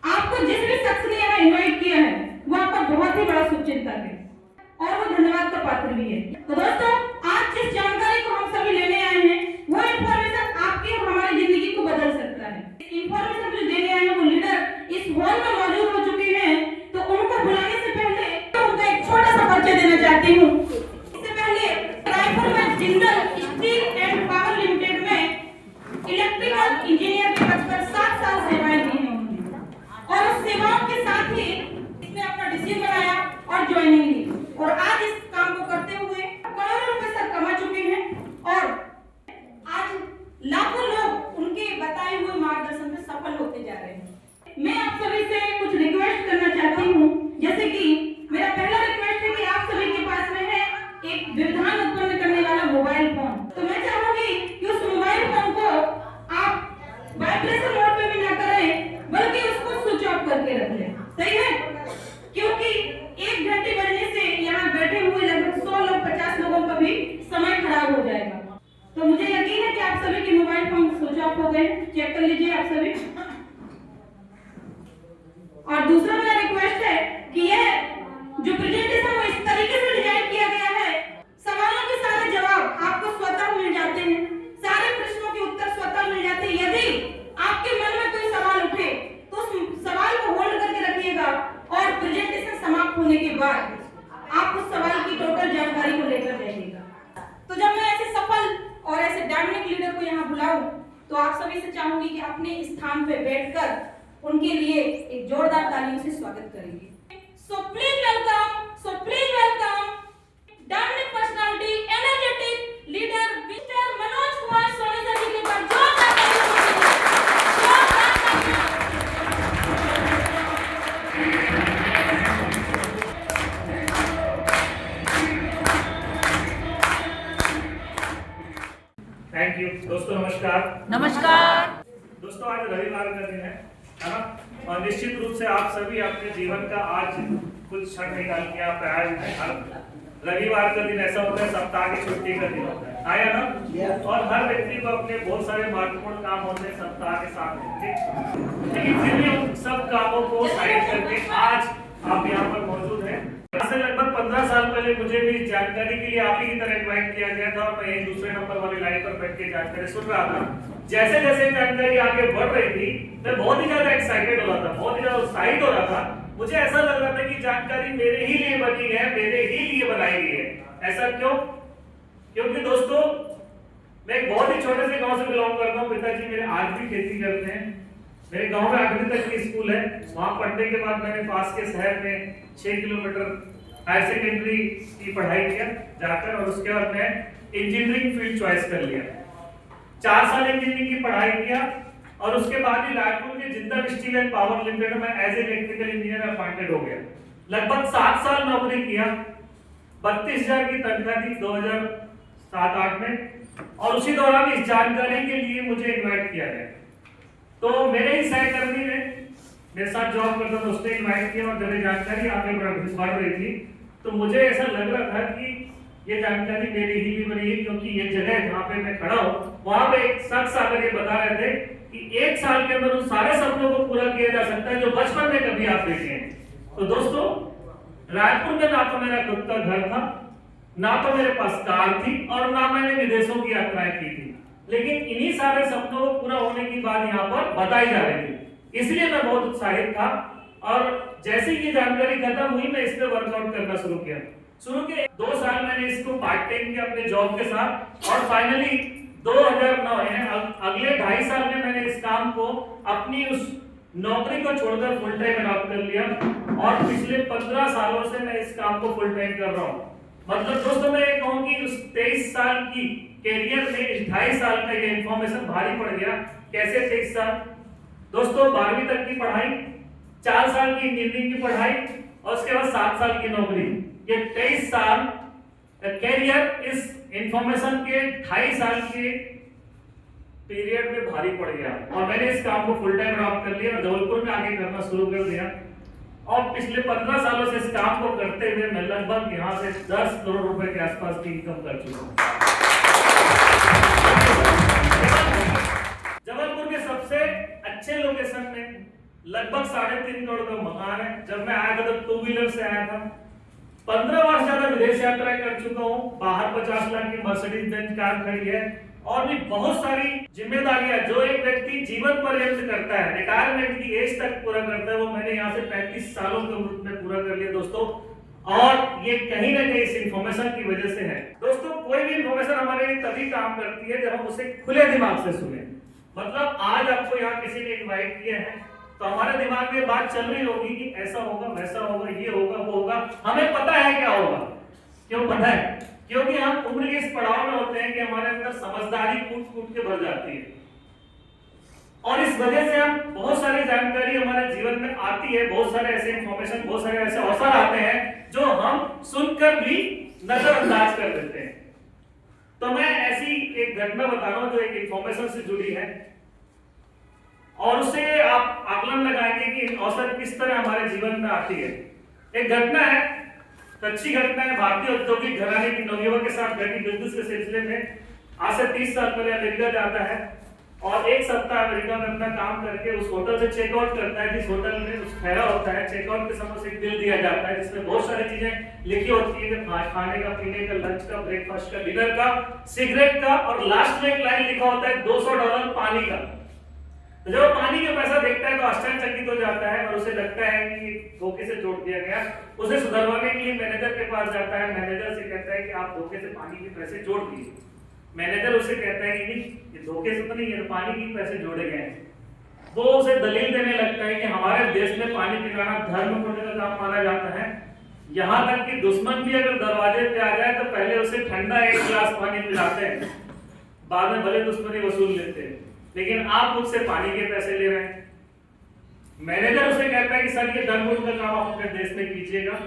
आपको जिस भी शख्स ने यहाँ इनवाइट किया है वो आपका बहुत ही बड़ा शुभचिंतक है और वो धन्यवाद का पात्र भी है। तो दोस्तों, आज जिस जानकारी को हम सभी लेने आए हैं वो इंफॉर्मेशन आपकी और हमारी जिंदगी को बदल सकता है। इंफॉर्मेशन जो देने आए हैं वो लीडर इस हॉल में मौजूद हो चुके हैं, तो उनको बुलाने से पहले तो उनका एक छोटा सा परिचय देना चाहती हूँ। इससे पहले रायपुर में Jindal steel and power limited में इलेक्ट्रिकल इंजीनियर के पद पर 7 साल सेवाएं दी हैं उन्होंने, और उस सेवाओं के साथ ही इसने अपना डिसीजन बनाया और ज्वाइनिंग ली, और आज इस काम को करते हुए करोड़ों रुपए तक कमा चुके हैं और आज लाखों लोग उनके बताए हुए मार्गदर्शन में सफल होते जा रहे हैं। मैं आप सभी से कुछ रिक्वेस्ट करना चाहती हूँ, जैसे कि मेरा पहला रिक्वेस्ट है कि आप सभी के पास में है एक व्यवधान उत्पन्न करने वाला मोबाइल फोन। तो मैं चाहूंगी कि उस मोबाइल फोन को आप वाइब्रेशन मोड पे भी ना करें, बल्कि उसको स्विच ऑफ करके रख लें। सही है? क्योंकि 1 घंटे बजने से यहाँ बैठे हुए लगभग 100 लोग 50 लोगों का भी समय खराब हो जाएगा। तो मुझे यकीन है कि आप सभी के मोबाइल फोन स्विच ऑफ हो गए। चेक कर लीजिए आप सभी। और दूसरा मेरा रिक्वेस्ट है कि यह जो प्रेजेंटेशन वो इस तरीके से डिजाइन किया गया है, सवालों के सारे जवाब आपको स्वतः मिल जाते हैं, सारे प्रश्नों के उत्तर स्वतः मिल जाते हैं। यदि आपके मन में कोई सवाल उठे तो उस सवाल को होल्ड करके रखिएगा और प्रेजेंटेशन समाप्त होने के बाद आप उस सवाल की टोटल जानकारी को लेकर जाइएगा। तो जब मैं ऐसे सफल और ऐसे डायनामिक लीडर को यहाँ बुलाऊं, तो आप सभी से चाहूंगी कि अपने स्थान पे बैठकर उनके लिए एक जोरदार तालियों से स्वागत करेंगे। So please welcome dynamic personality, energetic leader mister Manoj Kumar Soni sir ji के पास जोरदार थैंक यू। दोस्तों नमस्कार। नमस्कार दोस्तों, आज रविवार का दिन है ना, और निश्चित रूप से आप सभी अपने जीवन का आज कुछ क्षण निकाल के आप आए हैं। हर रविवार का दिन ऐसा होता है, सप्ताह की छुट्टी का दिन होता है, आया ना, और हर व्यक्ति को अपने बहुत सारे महत्वपूर्ण काम होते हैं सप्ताह के साथ में, लेकिन फिर भी उन सब कामों को साइड करके आज आप यहाँ पर मौजूद हैं। ऐसे लगभग 15 साल पहले मुझे भी जानकारी के लिए आप ही की तरह इनवाइट किया गया था, और मैं यही दूसरे नंबर वाली लाइन पर बैठ के जानकारी सुन रहा था। जैसे जैसे जानकारी आगे बढ़ रही थी, मैं बहुत ही ज्यादा एक्साइटेड हो रहा था, बहुत ही ज्यादा उत्साहित हो रहा था। मुझे ऐसा लग रहा था कि जानकारी मेरे ही लिए बनी है, मेरे ही लिए बनाई गई है। ऐसा क्यों? क्योंकि दोस्तों, मैं एक बहुत ही छोटे से गांव से बिलोंग करता हूँ। पिताजी मेरे आज भी खेती करते हैं। मेरे गांव में 8वीं तक की स्कूल है। वहां पढ़ने के बाद मैंने पास के शहर में 6 किलोमीटर हायर सेकेंडरी की पढ़ाई किया जाकर, और उसके बाद मैं इंजीनियरिंग फील्ड चॉइस कर लिया। 4 साल इंजीनियरिंग की पढ़ाई किया, और उसके बाद ही रायपुर के Jindal steel and power limited में as a electrical engineer appointed हो गया। लगभग 7 साल नौकरी किया, 32,000 की तनख्वाह थी 2007-8 में, और उसी दौरान इस जानकारी के लिए मुझे इनवाइट किया गया। तो मेरे ही सहकर्मी ने मेरे साथ जॉब करता था, उसने इनवाइट किया, और जब ये जानकारी आगे बढ़ रही थी तो मुझे ऐसा लग रहा था कि ये जानकारी मेरे ही लिए बनी है, क्योंकि ये जगह जहाँ पे मैं खड़ा हूँ वहां पे एक शख्स आकर ये बता रहे थे कि 1 साल के अंदर उन सारे सपनों को पूरा किया जा सकता है जो बचपन में कभी आप देखे हैं। तो दोस्तों, रायपुर में ना तो मेरा खुद का घर था, ना तो मेरे पास कार थी, और ना मैंने विदेशों की यात्राएं की थी, लेकिन इन्हीं सारे सपनों को पूरा होने की बात यहाँ पर बताई जा रही थी। इसलिए मैं बहुत उत्साहित था, और जैसे ही ये जानकारी खत्म हुई मैं इस पे वर्कआउट करना शुरू किया। 2 साल मैंने इसको पार्ट टाइम किया अपने जॉब के साथ, और फाइनली 2009 यानी अगले 2.5 साल में मैंने इस काम को अपनी उस नौकरी को छोड़कर फुल टाइम अडॉप्ट कर लिया, और पिछले 15 सालों से मैं इस काम को फुल टाइम कर रहा हूँ। मतलब दोस्तों, मैं ये कहूँ कि उस 23 साल की कैरियर में इस 2.5 साल का ये इंफॉर्मेशन भारी पड़ गया। कैसे 23 साल? दोस्तों, 12वीं तक की पढ़ाई, 4 साल की इंजीनियरिंग की पढ़ाई, और उसके बाद 7 साल की नौकरी। ये 23 साल कैरियर इस इंफॉर्मेशन के 2.5 साल के पीरियड में भारी पड़ गया, और मैंने इस काम को फुल टाइम अडॉप्ट कर लिया और जबलपुर में आगे करना शुरू कर दिया। और पिछले 15 सालों से इस काम को करते हुए मैं लगभग यहाँ से 10 करोड़ रुपए के आसपास की इनकम कर चुका हूँ। जबलपुर के सबसे अच्छे लोकेशन में लगभग 3.5 करोड़ का मकान है। जब मैं आया था तो 2 व्हीलर से आया था। 15 वर्ष ज्यादा विदेश यात्रा कर चुका हूँ। बाहर 50 लाख की मर्सिडीज बेंज कार खड़ी है और भी बहुत सारी जिम्मेदारियां जो एक व्यक्ति जीवन पर्यंत करता है, रिटायरमेंट की एज तक पूरा करता है, वो मैंने यहाँ से 35 सालों के उम्र में पूरा कर लिया दोस्तों। और ये कहीं ना कहीं इस इंफॉर्मेशन की वजह से है दोस्तों। कोई भी इंफॉर्मेशन हमारे लिए तभी काम करती है जब हम उसे खुले दिमाग से सुने। मतलब आज आपको यहाँ किसी ने इन्वाइट किया है तो हमारे दिमाग में बात चल रही होगी कि ऐसा होगा, वैसा होगा, ये होगा, वो होगा। हमें पता है क्या होगा। क्यों पता है? क्योंकि हम उम्र के इस पड़ाव में होते हैं कि हमारे अंदर समझदारी कूट के भर जाती है और इस वजह से हम बहुत सारी जानकारी हमारे जीवन में आती है, बहुत सारे ऐसे इंफॉर्मेशन, बहुत सारे ऐसे अवसर आते हैं जो हम सुनकर भी नजरअंदाज कर देते हैं। तो मैं ऐसी एक घटना बता रहा हूं जो एक इंफॉर्मेशन से जुड़ी है और उससे आप आकलन लगाएंगे कि अवसर किस तरह हमारे जीवन में आती है। एक घटना है, अच्छी घटना है, भारतीय औद्योगिक घराने की नवयुवक के साथ घटी बिजनेस के सिलसिले में। आज से 30 साल पहले अमेरिका जाता है और एक सप्ताह अमेरिका में अपना काम करके उस होटल से चेकआउट करता है जिस होटल में उस ठहरा होता है। चेकआउट के समय से एक बिल दिया जाता है जिसमें बहुत सारी चीजें लिखी होती है, खाने का, पीने का, लंच का, ब्रेकफास्ट का, डिनर का, सिगरेट का, और लास्ट में एक लाइन लिखा होता है $200 पानी का। तो जब पानी का पैसा देखता है तो आश्चर्यचकित हो जाता है और उसे लगता है कि धोखे से जोड़ दिया गया। उसे सुधरवाने के लिए मैनेजर के पास जाता है। मैनेजर से कहता है कि आप धोखे से पानी के पैसे जोड़ दिए। मैनेजर उसे कहता है कि ये धोखे से तो नहीं है, पानी के पैसे जोड़े गए हैं। वो उसे दलील देने लगता है कि हमारे देश में पानी पिलाना धर्म पुण्य का काम माना जाता है। यहाँ तक कि दुश्मन भी अगर दरवाजे पे आ जाए तो पहले उसे ठंडा 1 गिलास पानी पिलाते हैं, बाद में भले दुश्मनी वसूल लेते हैं, लेकिन आप मुझसे पानी के पैसे ले रहे हैं। मैनेजर उसे कहता है कि सर ये धर्म पुण्य का काम आप अपने देश में कीजिएगा,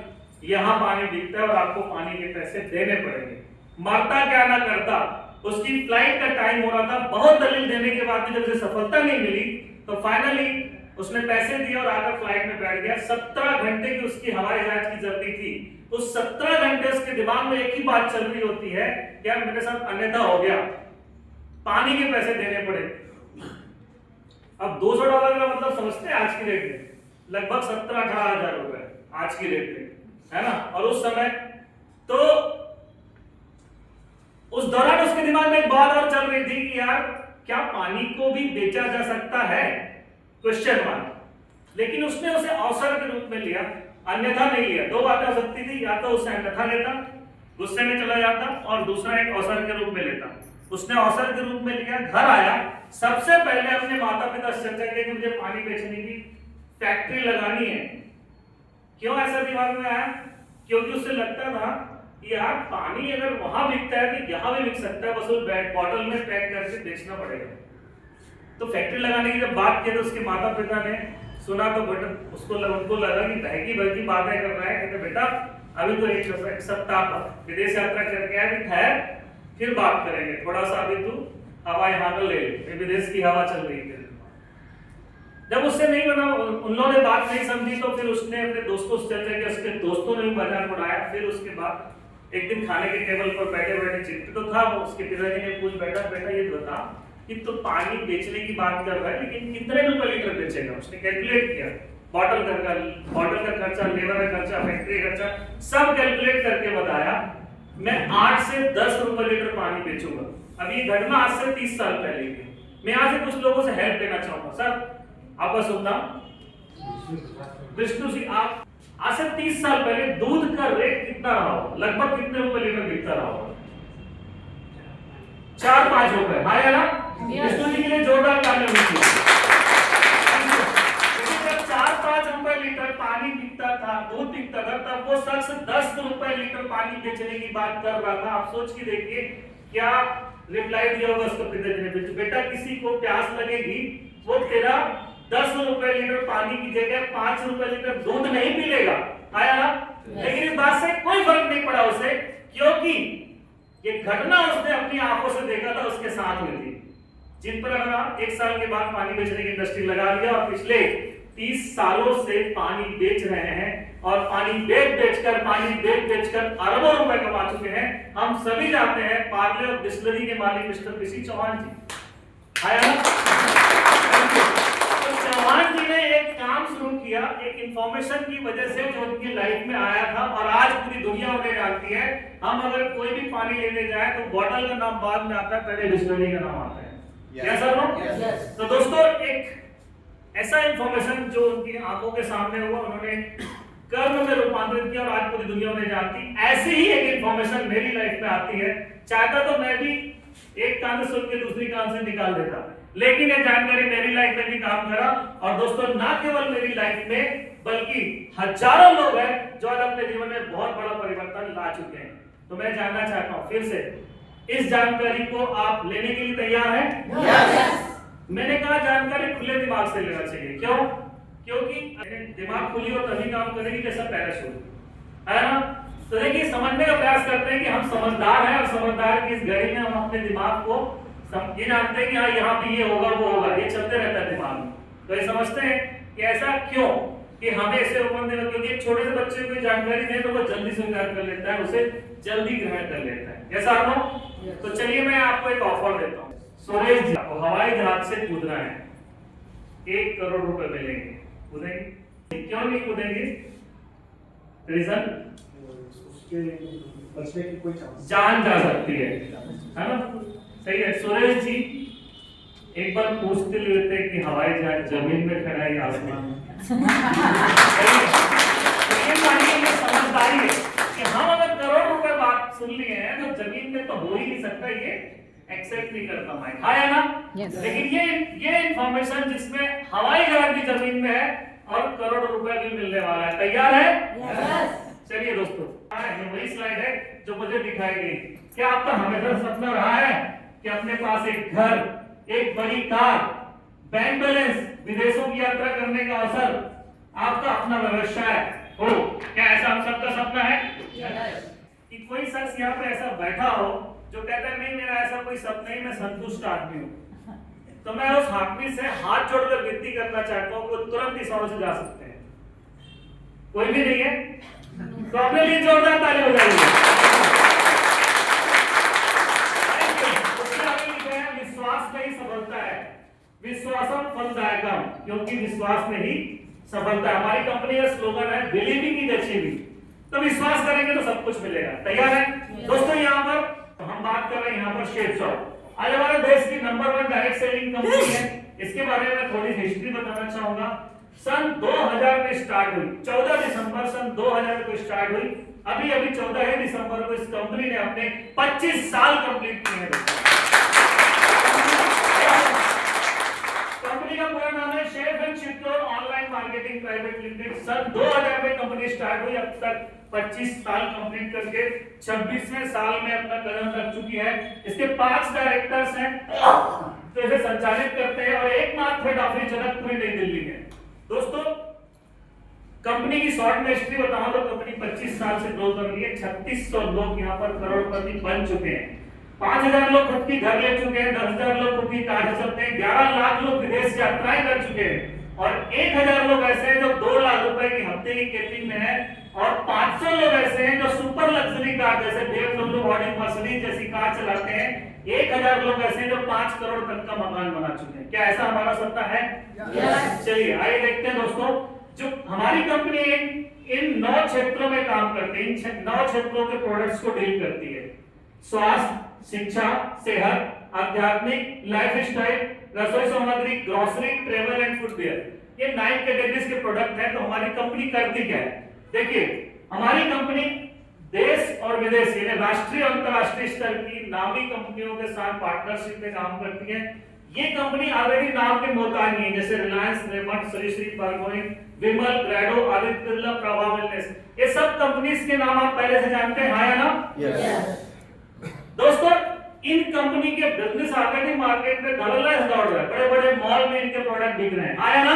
यहाँ पानी बिकता है और आपको पानी के पैसे देने पड़ेंगे। मरता क्या ना करता, उसकी फ्लाइट का टाइम हो रहा था। बहुत दलील देने के बाद भी जब उसे सफलता नहीं मिली तो फाइनली उसने पैसे दिए और आकर फ्लाइट में बैठ गया। 17 घंटे की उसकी हवाई जहाज की जर्नी थी। उस 17 घंटे उसके दिमाग में एक ही बात चल रही होती है, यार मेरे साथ अन्यथा हो गया, पानी के पैसे देने पड़े। अब $200 का मतलब समझते हैं आज की रेट में? लगभग 17-18 हजार रुपए आज की रेट में, है ना। और उस समय तो उस दौरान उसके दिमाग में एक बात और चल रही थी कि यार क्या पानी को भी बेचा जा सकता है, क्वेश्चन मार्क। लेकिन उसने उसे अवसर के रूप में लिया, अन्यथा नहीं लिया। 2 बातें हो सकती थी, या तो उसे अन्यथा लेता, गुस्से में चला जाता, और दूसरा एक अवसर के रूप में लेता। उसने अवसर के रूप में लिया, घर आया, सबसे पहले अपने माता पिता से चर्चा की कि मुझे पानी बेचने की फैक्ट्री लगानी है। क्यों ऐसा दिमाग में आया? क्योंकि उसे लगता था यार पानी अगर वहां बिकता है तो यहाँ भी बिक सकता है, बस उस बॉटल में पैक करके बेचना पड़ेगा। तो फैक्ट्री लगाने की जब बात की तो उसके माता पिता ने सुना तो बेटा उनको लगा कि बहकी बहकी बातें कर रहा है। कहते बेटा अभी तो एक सप्ताह विदेश यात्रा करके आया, ठहर फिर बात करेंगे, थोड़ा सा अभी तू हवा यहाँ का ले ले, विदेश की हवा चल रही है। जब उससे नहीं बना, उन लोगों ने बात नहीं समझी तो फिर उसने अपने दोस्तों से चर्चा की, उसके दोस्तों ने भी मजाक उड़ाया। फिर उसके बाद एक दिन खाने के टेबल पर बैठे बैठे चिंतित तो था वो, उसके पिताजी ने पूछ बेटा ये बता कि तू पानी बेचने की बात कर रहा है लेकिन कितने रुपए लीटर बेचेगा? उसने कैलकुलेट किया, बॉटल का खर्चा, लेबर का खर्चा, फैक्ट्री का खर्चा, सब कैलकुलेट करके बताया मैं 8 से 10 रुपए लीटर पानी बेचूंगा। अब ये घटना आज से 30 साल पहले की। मैं यहाँ से कुछ लोगों से हेल्प लेना चाहूंगा। सर आपका शुभ नाम? विष्णु जी। आप आज से 30 साल पहले दूध का रेट कितना रहा होगा? लगभग कितने रुपए लीटर बिकता रहा होगा? 4-5 रुपए। हाँ या ना? विष्णु जी के लिए जोरदार तालियां होगी। जब 4-5 रुपए लीटर पानी बिकता था, दूध बिकता था, तब वो शख्स 10 रुपए लीटर पानी बेचने की बात कर रहा था। आप सोच के देखिए क्या रिप्लाई दिया होगा उसको पिताजी ने। बेटा किसी को प्यास लगेगी वो तेरा 10 रुपए लीटर पानी की जगह 5 रुपए लीटर दूध नहीं पी लेगा, आया ना? लेकिन इस बात से कोई फर्क नहीं पड़ा उसे, क्योंकि ये घटना उसने अपनी आंखों से देखा था, उसके साथ हुई थी। जिन पर अगर 1 साल के बाद पानी बेचने की इंडस्ट्री लगा लिया और पिछले 30 सालों से पानी बेच रहे हैं और पानी बेचकर अरबों रुपए कमा चुके हैं। हम सभी जानते हैं पार्ले और डिस्टिलरी के मालिक मिस्टर पीसी चौहान जी, आया ना? चौहान जी ने एक काम काम शुरू किया एक इंफॉर्मेशन की वजह से जो उनकी लाइफ में आया था, और आज पूरी दुनिया उन्हें जानती है। हम अगर कोई भी पानी लेने जाए तो बॉटल का नाम बाद में आता है, पहले बिस्लरी का नाम आता है। Yes sir no? तो दोस्तों एक ऐसा इंफॉर्मेशन जो उनकी आंखों के सामने हुआ, उन्होंने कर्म में रूपांतरित किया और आज पूरी दुनिया उन्हें जानती। ऐसी ही एक इंफॉर्मेशन मेरी लाइफ में आती है, चाहता तो मैं भी एक कान से सुन के दूसरी कान से निकाल देता, लेकिन ये जानकारी मेरी लाइफ में भी काम करा। और दोस्तों ना केवल मेरी लाइफ में बल्कि हजारों लोग हैं जो आज अपने जीवन में बहुत बड़ा परिवर्तन ला चुके हैं। तो मैं जानना चाहता हूं फिर से, इस जानकारी को आप लेने के लिए तैयार हैं? यस। मैंने कहा जानकारी खुले दिमाग से लेना चाहिए। क्यों? क्योंकि दिमाग खुली हो तभी काम करेगी, जैसा पैराशूट है ना। तो देखिए समझने का प्रयास करते हैं कि हम समझदार हैं, और समझदार की इस घड़ी में हम अपने दिमाग को ये जानते हैं कि हाँ यहाँ पे ये होगा वो होगा, ये चलते रहता है दिमाग में। तो ये समझते हैं कि ऐसा क्यों कि हमें इसे हुक्म देना, क्योंकि एक छोटे से बच्चे को जानकारी दे तो वो जल्दी स्वीकार कर लेता है, उसे जल्दी ग्रहण कर लेता है। ऐसा हो तो चलिए मैं आपको एक ऑफर देता हूँ। सुरेश जी को हवाई जहाज से कूदना है, 1 करोड़ रुपए मिलेंगे, कूदेंगे? क्यों नहीं कूदेंगे? रीजन? बचने की कोई चांस, जान जा सकती है ना? सही है। सुरेश जी एक बार पूछते लेते कि हवाई जहाज जमीन में खड़ा है या आसमान में? ये समझदारी है कि हम अगर करोड़ रुपए बात सुन लिए हैं तो जमीन में तो हो ही नहीं सकता, ये एक्सेप्ट नहीं करता माइंड, हाँ या ना? लेकिन ये इंफॉर्मेशन जिसमें हवाई जहाज भी जमीन में है और करोड़ रुपए भी मिलने वाला है, तैयार है? चलिए दोस्तों, ये वही स्लाइड है जो मुझे दिखाई गई। क्या आपका हमेशा सपना रहा है कि अपने पास एक घर, एक बड़ी कार, बैंक बैलेंस, विदेशों की यात्रा करने का अवसर, आपका अपना व्यवसाय हो? क्या ऐसा हम सबका सपना है? कि कोई शख्स यहाँ पे ऐसा बैठा हो जो कहता है नहीं मेरा ऐसा कोई सपना नहीं, मैं संतुष्ट आदमी हूँ, तो मैं उस आदमी से हाथ जोड़कर विनती करना चाहता हूँ कि तुरंत इस ओर से जा सकते हैं। कोई भी नहीं है तो अपने लिए जोरदार ताली बजाइए। विश्वास में ही सफलता है, विश्वासम फलदायकम, क्योंकि विश्वास में ही सफलता है। हमारी कंपनी का स्लोगन है बिलीविंग इज अचीविंग। तो विश्वास करेंगे तो सब कुछ मिलेगा। तैयार है दोस्तों? यहाँ पर हम बात कर रहे हैं यहाँ पर शेप शॉप आज हमारे देश की नंबर 1 डायरेक्ट सेलिंग कंपनी है। इसके बारे में थोड़ी हिस्ट्री बताना चाहूंगा। सन 2000 में स्टार्ट हुई, 14 दिसंबर सन 2000 को स्टार्ट हुई। अभी 14 दिसंबर को इस कंपनी ने अपने 25 साल कंप्लीट किए हैं। कंपनी का पूरा नाम है safe and secure online marketing private limited. सन 2000 में कंपनी स्टार्ट हुई, अब तक 25 साल कंप्लीट करके 26वें साल में अपना कदम रख चुकी है। इसके 5 डायरेक्टर्स हैं जो इसे संचालित करते हैं और एकमात्र हेड ऑफिस जनकपुरी नई दिल्ली में। दोस्तों कंपनी की शॉर्ट में हिस्ट्री बताऊं तो कंपनी 25 साल से ग्रो कर रही है। 3600 लोग यहाँ पर करोड़पति बन चुके हैं। 5000 लोग खुद की घर ले चुके हैं, 10,000 लोग खुद की कार चलते हैं, 11 लाख लोग विदेश यात्राएं कर चुके हैं और 1000 लोग ऐसे हैं जो 2 लाख रुपए की हफ्ते की केपिंग में है और 500 लोग ऐसे हैं जो सुपर लग्जरी कार जैसे BMW, ऑडी, मर्सिडीज जैसी कार चलाते हैं। 1000 लोग ऐसे हैं जो 5 करोड़ तक का मकान बना चुके हैं। क्या ऐसा हमारा सपना है? चलिए आइए देखते हैं दोस्तों, जो हमारी कंपनी इन 9 क्षेत्रों में काम करती है। इन 9 क्षेत्रों के प्रोडक्ट्स को डील करती है। स्वास्थ्य, शिक्षा, सेहत, आध्यात्मिक, लाइफस्टाइल, रसोई सामग्री, ग्रोसरी, ट्रेवल एंड फुटवेयर, ये 9 कैटेगरीज के प्रोडक्ट हैं। तो हमारी कंपनी करती क्या है? देखिए हमारी कंपनी देश और विदेश यानी राष्ट्रीय और अंतरराष्ट्रीय स्तर की नामी कंपनियों के साथ पार्टनरशिप में काम करती है। ये कंपनी ऑलरेडी नाम के मोहताज नहीं है, जैसे रिलायंस, रेमंड, श्री बारगोइन, विमल, ग्रैडो, आदित्य बिरला, प्रभा वेलनेस, ये सब कंपनीज के नाम आप पहले से जानते हैं, हाँ या ना? दोस्तों इन कंपनी के बिजनेस ऑलरेडी मार्केट में धड़ल्ला दौड़ रहा है, बड़े बड़े मॉल में इनके प्रोडक्ट बिक रहे हैं, आया ना?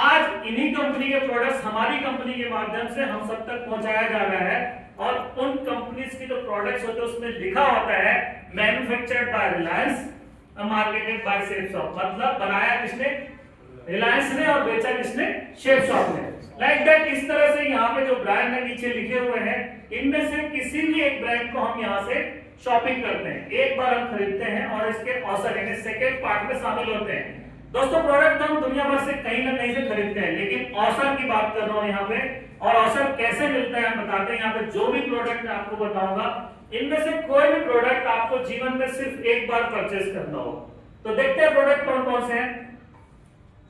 आज इन्हीं कंपनी के प्रोडक्ट्स हमारी कंपनी के माध्यम से हम सब तक पहुंचाया जा रहा है और उन कंपनीज के जो प्रोडक्ट्स होते हैं उसमें लिखा होता है manufactured by Reliance, marketed by chef shop. मतलब बनाया किसने? रिलायंस ने और बेचा किसने? शेफ शॉप ने। लाइक दैट इस तरह से यहाँ पे जो ब्रांड है नीचे लिखे हुए हैं, इनमें से किसी भी एक ब्रांड को हम यहाँ से शॉपिंग करते हैं, एक बार हम खरीदते हैं और इसके औसत यानी सेकंड पार्ट में शामिल होते हैं। दोस्तों प्रोडक्ट हम दुनिया भर से कहीं ना कहीं से खरीदते हैं, लेकिन औसत की बात कर रहा हूं यहाँ पे, और औसत कैसे मिलता है हम बताते हैं। यहाँ पे जो भी प्रोडक्ट मैं आपको बताऊंगा, इनमें से कोई भी प्रोडक्ट आपको जीवन में सिर्फ एक बार परचेज करना हो। तो देखते हैं प्रोडक्ट कौन कौन से हैं।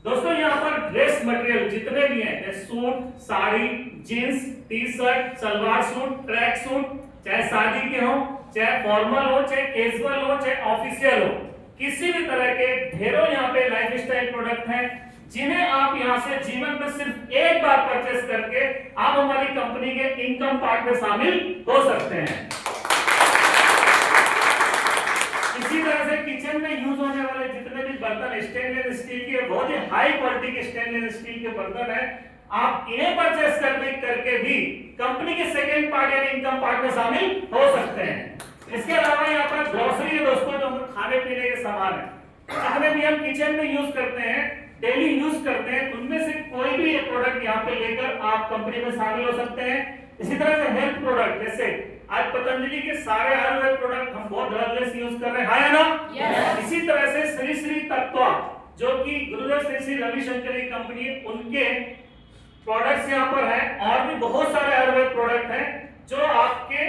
दोस्तों यहाँ पर ड्रेस मटेरियल जितने भी हैं, suit, sari, jeans, T shirt, salwar suit, track suit, चाहे शादी के हो, चाहे फॉर्मल हो, चाहे कैजुअल हो, चाहे ऑफिशियल हो, किसी भी तरह के ढेरों यहाँ पे लाइफस्टाइल प्रोडक्ट हैं, जिन्हें आप यहाँ से जीवन में सिर्फ एक बार परचेस करके आप हमारी कंपनी के इनकम पार्ट में शामिल हो सकते हैं। इसी तरह से किचन में यूज होने वाले जितने भी बर्तन स्टेनलेस स्टील के, बहुत ही हाई क्वालिटी के स्टेनलेस स्टील के बर्तन है, आप इन्हें परचेस करके भी कंपनी के सेकेंड पार्ट यानी इनकम पार्ट में शामिल हो सकते हैं। इसके अलावा यहाँ पर ग्रोसरी है दोस्तों, जो खाने पीने के सामान है, जितने भी हम किचन में यूज करते हैं, डेली यूज करते हैं, उनमें से कोई भी एक प्रोडक्ट यहाँ पे लेकर आप कंपनी में शामिल हो सकते हैं। इसी तरह से हेल्थ प्रोडक्ट, जैसे आज पतंजलि के सारे आयुर्वेद प्रोडक्ट हम बहुत धड़ल्ले से यूज कर रहे हैं, है ना? yes. इसी तरह से श्री श्री तत्व, जो कि गुरुदेव श्री श्री रविशंकर की कंपनी है, उनके प्रोडक्ट्स यहाँ पर है, और भी बहुत सारे आयुर्वेद प्रोडक्ट हैं जो आपके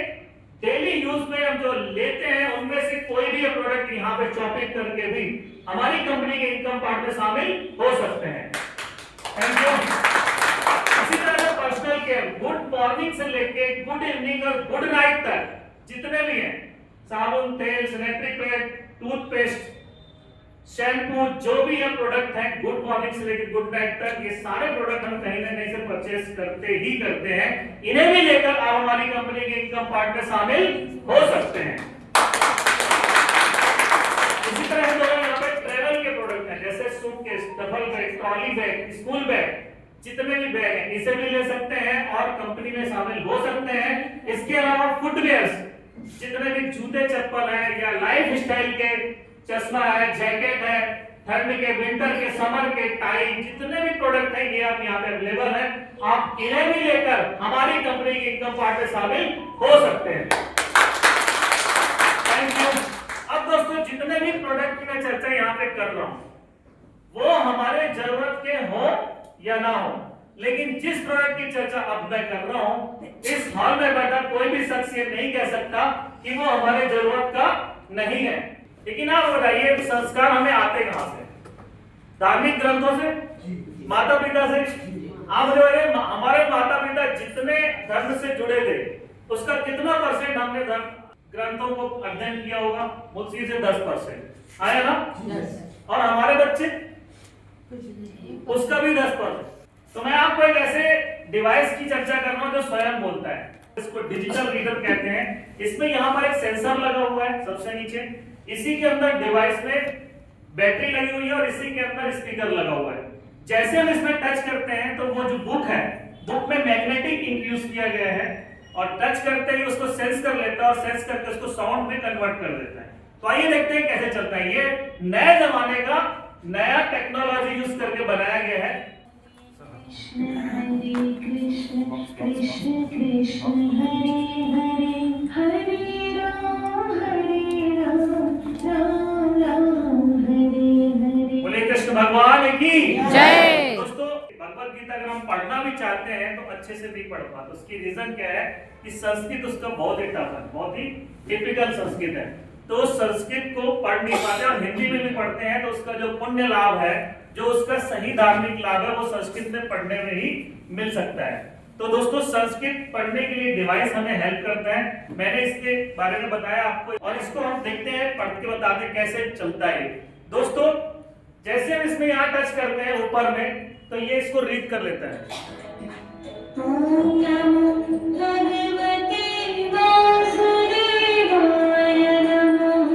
डेली यूज में हम जो लेते हैं, उनमें से कोई भी प्रोडक्ट यहाँ पे चॉपिंग करके भी हमारी कंपनी के इनकम पार्ट में शामिल हो सकते हैं। Thank you. इसी तरह से पर्सनल केयर, गुड मॉर्निंग से लेके गुड इवनिंग और गुड नाइट तक जितने भी हैं, साबुन, तेल, सैनिटरी पैड, टूथपेस्ट, शैम्पू, जो भी ये प्रोडक्ट है, गुड मॉर्निंग से लेकर गुड नाइट तक, ये सारे प्रोडक्ट हम कहीं ना कहीं से परचेस करते हैं। इन्हें भी लेकर आप हमारी कंपनी के इनकम पार्ट में शामिल हो सकते हैं। इसी तरह से यहाँ पे ट्रेवल के प्रोडक्ट हैं, जैसे suitcase, double bag, trolley bag, school bag, जितने भी बैग हैं, इसे भी ले सकते हैं और कंपनी में शामिल हो सकते हैं। इसके अलावा फुटवेयर्स, जितने भी जूते चप्पल हैं, या लाइफ स्टाइल के चश्मा है, जैकेट है, ठंड के, विंटर के, समर के, टाई, जितने भी प्रोडक्ट हैं, ये आप यहाँ पे अवेलेबल है। आप इन्हें भी लेकर हमारी कंपनी के इनकम पार्ट में शामिल हो सकते हैं। Thank you. अब दोस्तों जितने भी प्रोडक्ट की मैं चर्चा यहाँ पे कर रहा हूँ, वो हमारे जरूरत के हो या ना हो, लेकिन जिस प्रोडक्ट की चर्चा अब मैं कर रहा हूँ, इस हॉल में बैठा कोई भी शख्स ये नहीं कह सकता कि वो हमारे जरूरत का नहीं है। लेकिन आप बताइए, संस्कार हमें आते कहां से? धार्मिक ग्रंथों से, माता पिता से। आप हमारे माता पिता जितने धर्म से जुड़े थे, उसका कितना परसेंट हमने धर्म ग्रंथों को अध्ययन किया होगा? मुझसे से 10% आया ना? और हमारे बच्चे, उसका भी 10%। तो मैं आपको एक ऐसे डिवाइस की चर्चा कर रहा हूं जो स्वयं बोलता है, इसको डिजिटल रीडर कहते हैं। इसमें यहाँ पर एक सेंसर लगा हुआ है सबसे नीचे, इसी के अंदर डिवाइस में बैटरी लगी हुई है और इसी के अंदर स्पीकर लगा हुआ है। जैसे हम इसमें टच करते हैं तो वो जो बुक है, बुक में मैग्नेटिक इंक यूज किया गया है, और टच करते ही उसको सेंस कर लेता है और सेंस करके उसको साउंड में कन्वर्ट कर देता है। तो आइए देखते हैं कैसे चलता है। ये नए जमाने का नया टेक्नोलॉजी यूज करके बनाया गया है। हरे कृष्ण कृष्ण कृष्ण हरे हरे हरे राम राम राम हरे हरे। बोले कृष्ण भगवान की जय। दोस्तों भगवत गीता अगर हम पढ़ना भी चाहते हैं तो अच्छे से नहीं पढ़ पाते। उसकी रीजन क्या है कि संस्कृत उसका बहुत ही टफ है, बहुत ही टिपिकल संस्कृत है, तो संस्कृत को पढ़ नहीं पाते। और हिंदी में भी पढ़ते हैं तो उसका जो पुण्य लाभ है, जो उसका सही धार्मिक लाभ है, वो संस्कृत में पढ़ने में ही मिल सकता है। तो दोस्तों संस्कृत पढ़ने के लिए डिवाइस हमें हेल्प करता है, मैंने इसके बारे में बताया आपको, और इसको हम देखते हैं, पढ़ के बताते हैं कैसे चलता है। दोस्तों जैसे हम इसमें यहाँ टच करते हैं ऊपर में, तो ये इसको रीड कर लेता है। ओम नमो भगवते वासुदेवाय नमः।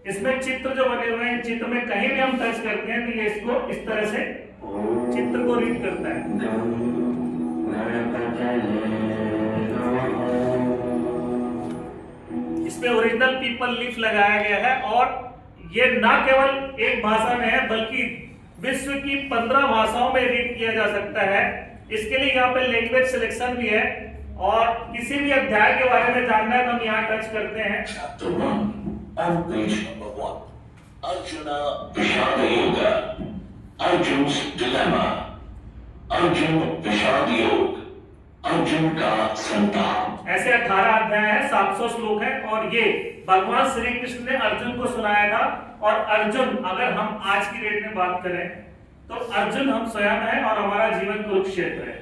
इसमें चित्र जो बने हुए हैं, चित्र में कहीं भी हम टच करते हैं तो ये इसको इस तरह से चित्र को रीड करता है। इसमें ओरिजिनल पीपल लीफ लगाया गया है, और ये ना केवल एक भाषा में है बल्कि विश्व की 15 भाषाओं में रीड किया जा सकता है। इसके लिए यहाँ पे लैंग्वेज सिलेक्शन भी है, और किसी भी अध्याय के बारे में जानना है तो हम यहाँ टच करते हैं। Arjuna Vishad Yoga, Arjun's Dilemma, Arjun Vishad Yoga, Arjun का संताप। ऐसे 18 अध्याय है, 700 श्लोक है और ये भगवान श्री कृष्ण ने अर्जुन को सुनाया था। और अर्जुन, अगर हम आज की डेट में बात करें तो अर्जुन हम स्वयं है और हमारा जीवन कुरुक्षेत्र है।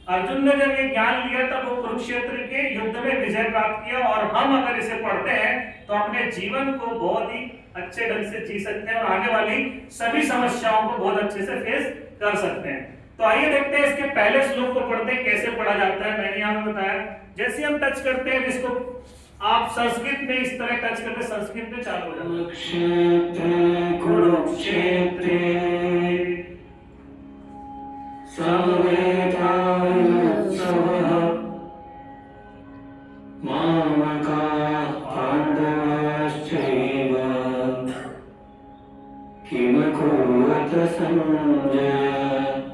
अर्जुन ने जब ये ज्ञान लिया तब वो कुरुक्षेत्र के युद्ध में विजय प्राप्त किया और हम अगर इसे पढ़ते हैं तो अपने जीवन को बहुत ही अच्छे ढंग से जी सकते हैं और आने वाली सभी समस्याओं को बहुत अच्छे से फेस कर सकते हैं। तो आइए देखते हैं इसके पहले श्लोक को पढ़ते हैं कैसे पढ़ा जाता है। मैंने यहाँ पे बताया जैसे हम टच करते हैं इसको, आप संस्कृत में इस तरह टच करते हैं, संस्कृत में चालू हो जाता है। कुरुक्षेत्रे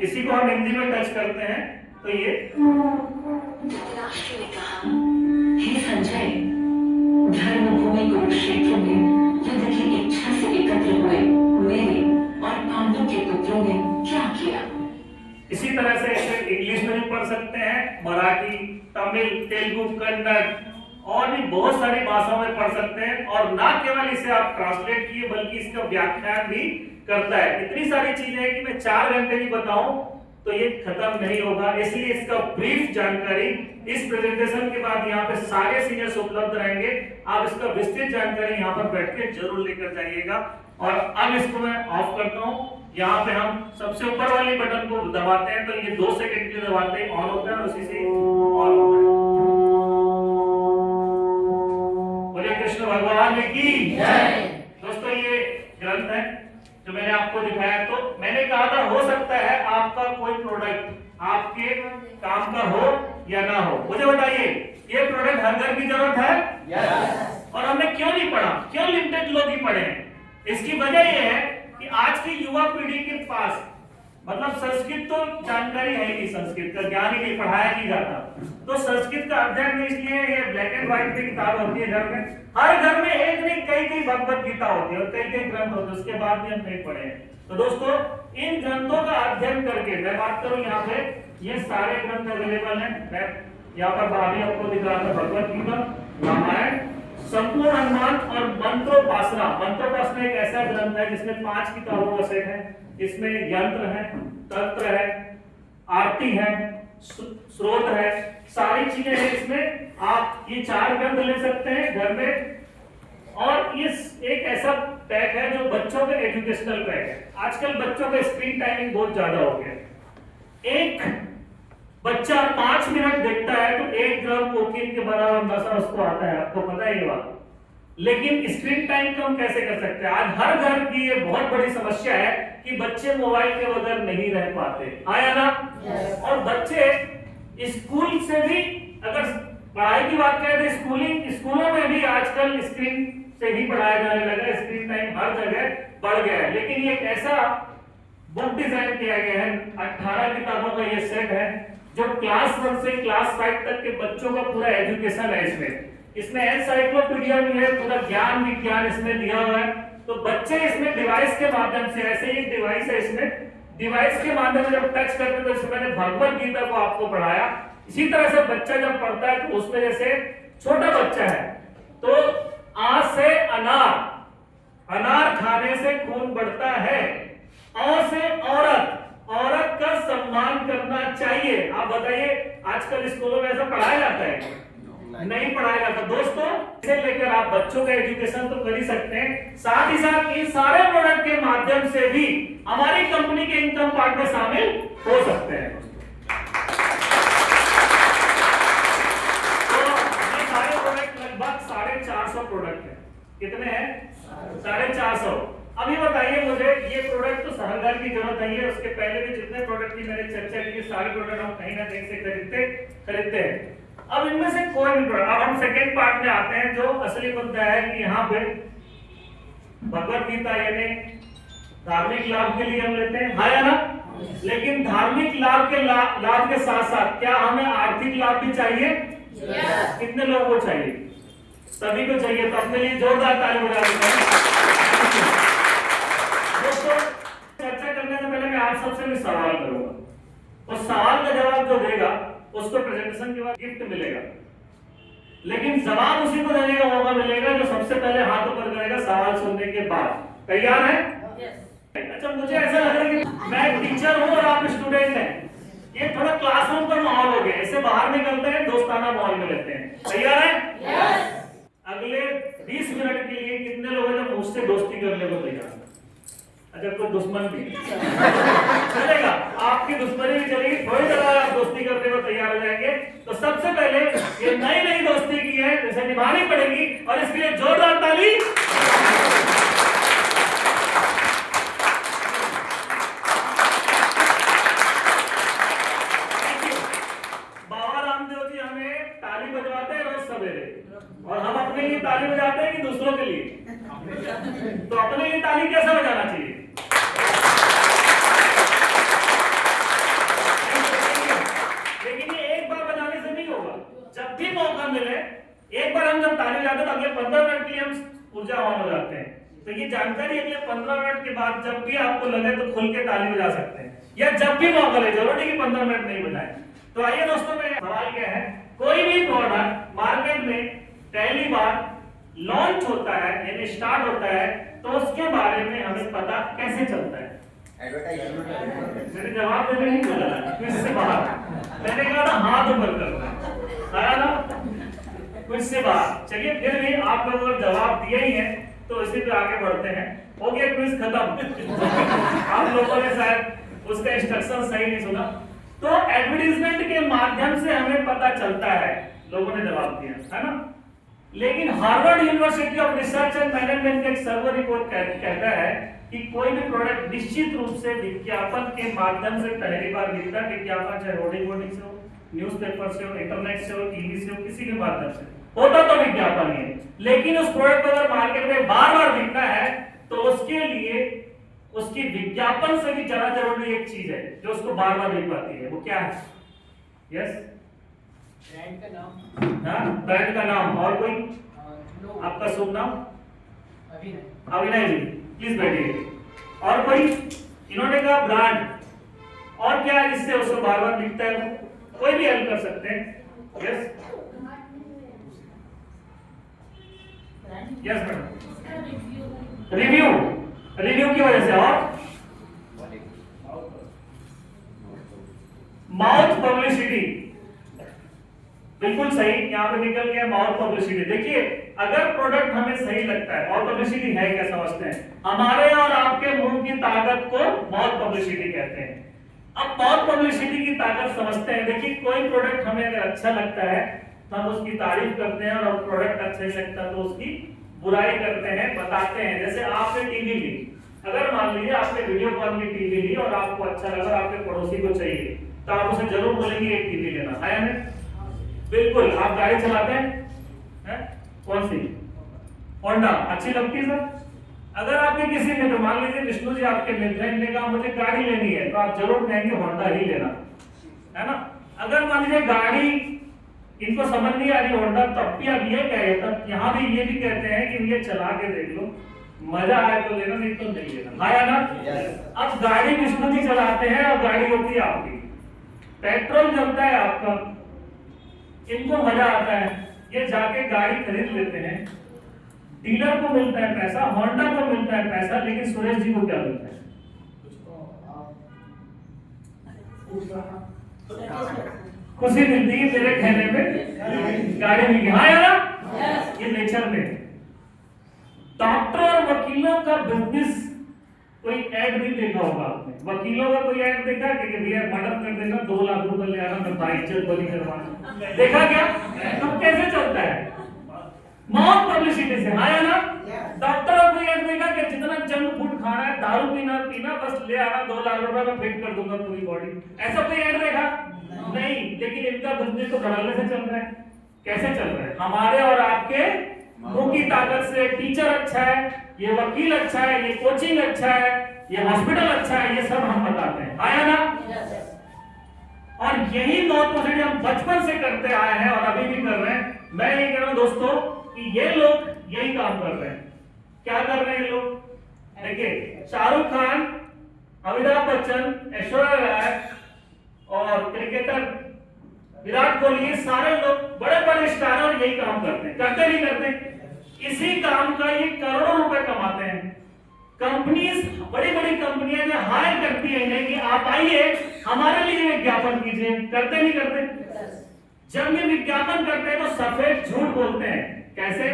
इसी को हम हिंदी में टच करते हैं तो ये धृतराष्ट्र ने कहा, हे संजय, धर्मभूमि कुरुक्षेत्र में युद्ध की इच्छा से एकत्र हुए मेरे और पांडु के पुत्रों ने क्या किया? इसी तरह से इसे इंग्लिश में भी पढ़ सकते हैं, मराठी, तमिल, तेलुगु, कन्नड़ और भी बहुत सारी भाषाओं में पढ़ सकते हैं। और ना केवल इसे आप ट्रांसलेट किए बल्कि इसका व्याख्यान भी करता है। इतनी सारी चीजें हैं कि मैं 4 घंटे भी बताऊं तो ये खत्म नहीं होगा, इसलिए इसका ब्रीफ जानकारी इस प्रेजेंटेशन के बाद यहाँ पे सारे सीनियर्स उपलब्ध रहेंगे। आप इसका विस्तृत जानकारी यहाँ पर बैठ के जरूर लेकर जाइएगा। और अब इसको मैं ऑफ करता हूँ। यहाँ पे हम सबसे ऊपर वाली बटन को दबाते हैं तो ये 2 सेकंड के लिए दबाते ही ऑन होता है और उसी से ऑन होता है। बोलिए कृष्ण भगवान की जय। दोस्तों ये ग्रंथ है जो मैंने आपको दिखाया। तो मैंने कहा था हो सकता है आपका कोई प्रोडक्ट आपके काम का हो या ना हो। मुझे बताइए ये प्रोडक्ट हर घर की जरूरत है? यस। और हमने क्यों नहीं पढ़ा, क्यों लिमिटेड लोग ही पढ़े हैं? इसकी वजह यह है कि आज की युवा पीढ़ी के पास मतलब संस्कृत तो जानकारी है ही, संस्कृत का ज्ञान ही नहीं, पढ़ाया नहीं जाता। तो संस्कृत का अध्ययन में इसलिए ये ब्लैक एंड व्हाइट में किताब होती है घर में, हर घर में एक नहीं कई भगवत गीता होती है और कई ग्रंथ होते हैं, उसके बाद भी हम नहीं पढ़े हैं। तो दोस्तों इन ग्रंथों का अध्ययन करके मैं बात करूं, यहाँ पे ये सारे ग्रंथ अवेलेबल हैं। मैं यहाँ पर भाभी आपको दिख रहा था भगवत गीता, रामायण, संपूर्ण हनुमान और मंत्रोपासना। मंत्रोपासना एक ऐसा ग्रंथ है जिसमें 5 किताबों का सेट है। इसमें यंत्र है, तंत्र है, आरती है, स्रोत है, सारी चीजें हैं इसमें। आप ये 4 ग्रंथ ले सकते हैं घर में। और ये एक ऐसा पैक है जो बच्चों का एजुकेशनल पैक है। आजकल बच्चों का स्क्रीन टाइमिंग बहुत ज्यादा हो गया। एक बच्चा 5 मिनट देखता है तो 1 ग्राम प्रोटीन के बराबर नशा उसको आता है, आपको पता है ये बात। लेकिन स्क्रीन टाइम कम कैसे कर सकते हैं? आज हर घर की ये बहुत बड़ी समस्या है कि बच्चे मोबाइल के बगैर नहीं रह पाते, आया ना? और बच्चे स्कूल से भी, अगर पढ़ाई की बात करें तो स्कूलों में भी आजकल स्क्रीन से ही पढ़ाया जाने लगा है। स्क्रीन टाइम हर जगह बढ़ गया है। लेकिन ये एक ऐसा बुक डिजाइन किया गया है, 18 किताबों का ये सेट है जो क्लास 1 से क्लास 5 तक के बच्चों का पूरा एजुकेशन है। इसमें एनसाइक्लोपीडिया भी है, पूरा ज्ञान विज्ञान इसमें दिया हुआ है। तो बच्चे इसमें डिवाइस के माध्यम से, ऐसे ही डिवाइस है इसमें, डिवाइस के माध्यम से जब टच करते तो इसमें मैंने भगवत गीता को आपको पढ़ाया। इसी तरह से बच्चा जब पढ़ता है तो उसमें जैसे छोटा बच्चा है तो आ से अनार, अनार खाने से खून बढ़ता है। औ से औरत, औरत का सम्मान करना चाहिए। आप बताइए आजकल स्कूलों में ऐसा पढ़ाया जाता है? नहीं पढ़ाया जाता। दोस्तों इसे लेकर आप बच्चों का एजुकेशन तो कर ही सकते हैं, साथ ही साथ इन सारे प्रोडक्ट के माध्यम से भी हमारी कंपनी के इनकम पार्ट में शामिल हो सकते हैं। तो ये सारे प्रोडक्ट लगभग 450 प्रोडक्ट है। कितने हैं? 450। अभी बताइए मुझे, ये प्रोडक्ट तो हर घर की जरूरत नहीं है, उसके पहले भी जितने प्रोडक्ट की मैंने चर्चा की सारे प्रोडक्ट हम कहीं ना कहीं से खरीदते हैं। अब इनमें से कोई भी प्रोडक्ट, अब हम सेकेंड पार्ट में आते हैं जो असली मुद्दा है कि यहाँ पे भगवत गीता यानी धार्मिक लाभ के लिए हम लेते हैं, हाँ या ना? लेकिन धार्मिक लाभ के साथ साथ क्या हमें आर्थिक लाभ भी चाहिए? कितने लोगों को चाहिए? सभी को चाहिए। तो अपने लिए जोरदार ताली बजा देते हैं। सबसे मैं सवाल करूंगा, उस सवाल का जवाब जो देगा उसको प्रेजेंटेशन के बाद गिफ्ट मिलेगा, लेकिन जवाब उसी को देने का मौका मिलेगा जो सबसे पहले हाथ ऊपर करेगा सवाल सुनने के बाद। तैयार है? अच्छा, मुझे ऐसा लग रहा है कि मैं टीचर हूं और आप स्टूडेंट हैं, ये थोड़ा क्लासरूम का माहौल हो गया, इससे बाहर निकलते हैं, दोस्ताना माहौल में लेते हैं। तैयार है? अगले 20 मिनट के लिए कितने लोग हैं जो मुझसे दोस्ती करने को तैयार हैं? अच्छा, कोई दुश्मन भी चलेगा, आपकी दुश्मनी भी चलेगी, थोड़ी देर बाद आप दोस्ती करने को तैयार हो जाएंगे। तो सबसे पहले ये नई दोस्ती की है, इसे निभानी पड़ेगी और इसके लिए जोरदार ताली। बाबा रामदेव जी हमें ताली बजवाते हैं रोज सवेरे, और हम अपने लिए ताली बजाते हैं कि दूसरों के लिए? तो अपने लिए ताली कैसे बजाना चाहिए? लेकिन ये एक बार बजाने से नहीं होगा, जब भी मौका मिले, एक बार हम जब ताली बजाते हैं तो अगले 15 मिनट के लिए हम ऊर्जावान हो जाते हैं। तो ये जानकारी अगले 15 मिनट के बाद जब भी आपको लगे तो खुल के ताली बजा सकते हैं, या जब भी मौका ले, जरूरी कि 15 मिनट नहीं बजाए। तो आइए दोस्तों, मेरा सवाल क्या है, कोई भी प्रोडक्ट मार्केट में पहली बार लॉन्च होता है यानी स्टार्ट होता है तो उसके बारे में हमें पता कैसे चलता है? मैंने जवाब देने नहीं बोला, क्विज से बाहर, मैंने कहा था हाथ ऊपर करना है ना, क्विज से बाहर। चलिए, फिर भी आप लोग अगर जवाब दिए ही हैं तो इसी पे आगे बढ़ते हैं। हो गया क्विज खत्म। आप लोगों ने शायद उसका इंस्ट्रक्शन सही नहीं सुना। तो एडवर्टाइजमेंट के माध्यम से हमें पता चलता है, लोगों ने जवाब दिया है ना। लेकिन Harvard university of research and management का एक सर्वे रिपोर्ट कहता है कि कोई भी प्रोडक्ट निश्चित रूप से विज्ञापन के माध्यम से पहली बार दिखता है। विज्ञापन चाहे होर्डिंग से हो, न्यूज़पेपर से हो, इंटरनेट से हो, टीवी से हो, किसी के माध्यम से होता तो विज्ञापन ही है। लेकिन उस प्रोडक्ट को अगर मार्केट में बार बार दिखना है तो उसके लिए उसकी विज्ञापन से भी ज्यादा जरूरी एक चीज है जो उसको बार बार दिख पाती है, वो क्या है? यस, ब्रांड का नाम। हाँ, ब्रांड का नाम। और कोई? आपका शुभ नाम? अभिनय जी, प्लीज बैठिए। और कोई? इन्होंने कहा ब्रांड, और क्या है जिससे उसको बार बार दिखता है? कोई भी हेल्प कर सकते हैं। यस यस मैडम, रिव्यू की वजह से। और माउथ पब्लिसिटी, बिल्कुल सही, यहाँ पे निकल गया माउथ पब्लिसिटी। देखिए, अगर प्रोडक्ट हमें सही लगता है, माउथ पब्लिसिटी है क्या समझते हैं? हमारे और आपके मुंह की ताकत को माउथ पब्लिसिटी कहते हैं। अब माउथ पब्लिसिटी की ताकत समझते हैं। देखिए, कोई प्रोडक्ट हमें अगर अच्छा लगता है तो हम उसकी तारीफ करते हैं, और प्रोडक्ट अच्छा नहीं लगता तो उसकी बुराई करते हैं, बताते हैं। जैसे आपने टीवी ली, अगर मान लीजिए आपने वीडियोकॉन की टीवी ली और आपको अच्छा लगा, आपके पड़ोसी को चाहिए, तो आप उसे जरूर बोलेंगे एक टीवी लेना है ना? बिल्कुल। आप गाड़ी चलाते हैं, कौन सी? होंडा अच्छी लगती है सर? अगर आपके किसी ने, तो मान लीजिए विष्णु जी आपके मित्र हैं, इन्होंने कहा मुझे गाड़ी लेनी है, तो आप जरूर कहेंगे होंडा ही लेना, है ना? अगर मान लीजिए गाड़ी इनको समझ नहीं आ रही होंडा, तब भी आप ये कहे, तब यहाँ भी ये भी कहते हैं कि ये चला के देख लो, मजा आए तो लेना, नहीं तो नहीं लेना, आया ना? अब गाड़ी विष्णु जी चलाते हैं और गाड़ी होती है आपकी, पेट्रोल जलता है आपका, इनको मजा आता है, ये जाके गाड़ी खरीद लेते हैं, डीलर को मिलता है पैसा, होंडा को मिलता है पैसा, लेकिन सुरेश जी को क्या मिलता है? खुशी मिलती है मेरे कहने पे, गाड़ी मिल गई। हाँ यार, ये नेचर में। डॉक्टर और वकीलों का बिजनेस, कोई ऐड नहीं देखा होगा आपने? वकीलों का कोई ऐड देखा कि भैया मदद कर देना, 2 लाख रुपए ले आना, मैं भाई इज्जत बरी करवाना, देखा क्या? तो कैसे चलता है? माउथ पब्लिसिटी से। हाँ या ना? डॉक्टर का कोई ऐड देखा कि जितना जंक फूड खाना है, दारू पीना, बस ले आना, 2 लाख रुपए में फिट कर दूंगा पूरी बॉडी, ऐसा कोई ऐड देखा? नहीं। लेकिन इनका बिजनेस तो धड़ल्ले से चल रहा है। कैसे चल रहा है? हमारे और आपके मुंह की ताकत से। टीचर अच्छा है, ये वकील अच्छा है, ये कोचिंग अच्छा है, ये हॉस्पिटल अच्छा है, ये सब हम बताते हैं। आया ना? और यही माउथ पब्लिसिटी हम बचपन से करते आए हैं और अभी भी कर रहे हैं। मैं ये कह रहा हूं दोस्तों कि ये लोग यही काम कर रहे हैं। क्या कर रहे हैं ये लोग? देखिए, शाहरुख खान अमिताभ बच्चन, ऐश्वर्या राय और क्रिकेटर विराट कोहली, ये सारे लोग बड़े बड़े स्टार और यही काम करते हैं, करते नहीं करते? इसी काम का ये करोड़ों रुपए कमाते हैं। कंपनीज, बड़ी बड़ी कंपनियां जो हायर करती है इन्हें कि आप आइए हमारे लिए विज्ञापन कीजिए, करते नहीं करते? जब ये विज्ञापन करते हैं तो सफेद झूठ बोलते हैं। कैसे?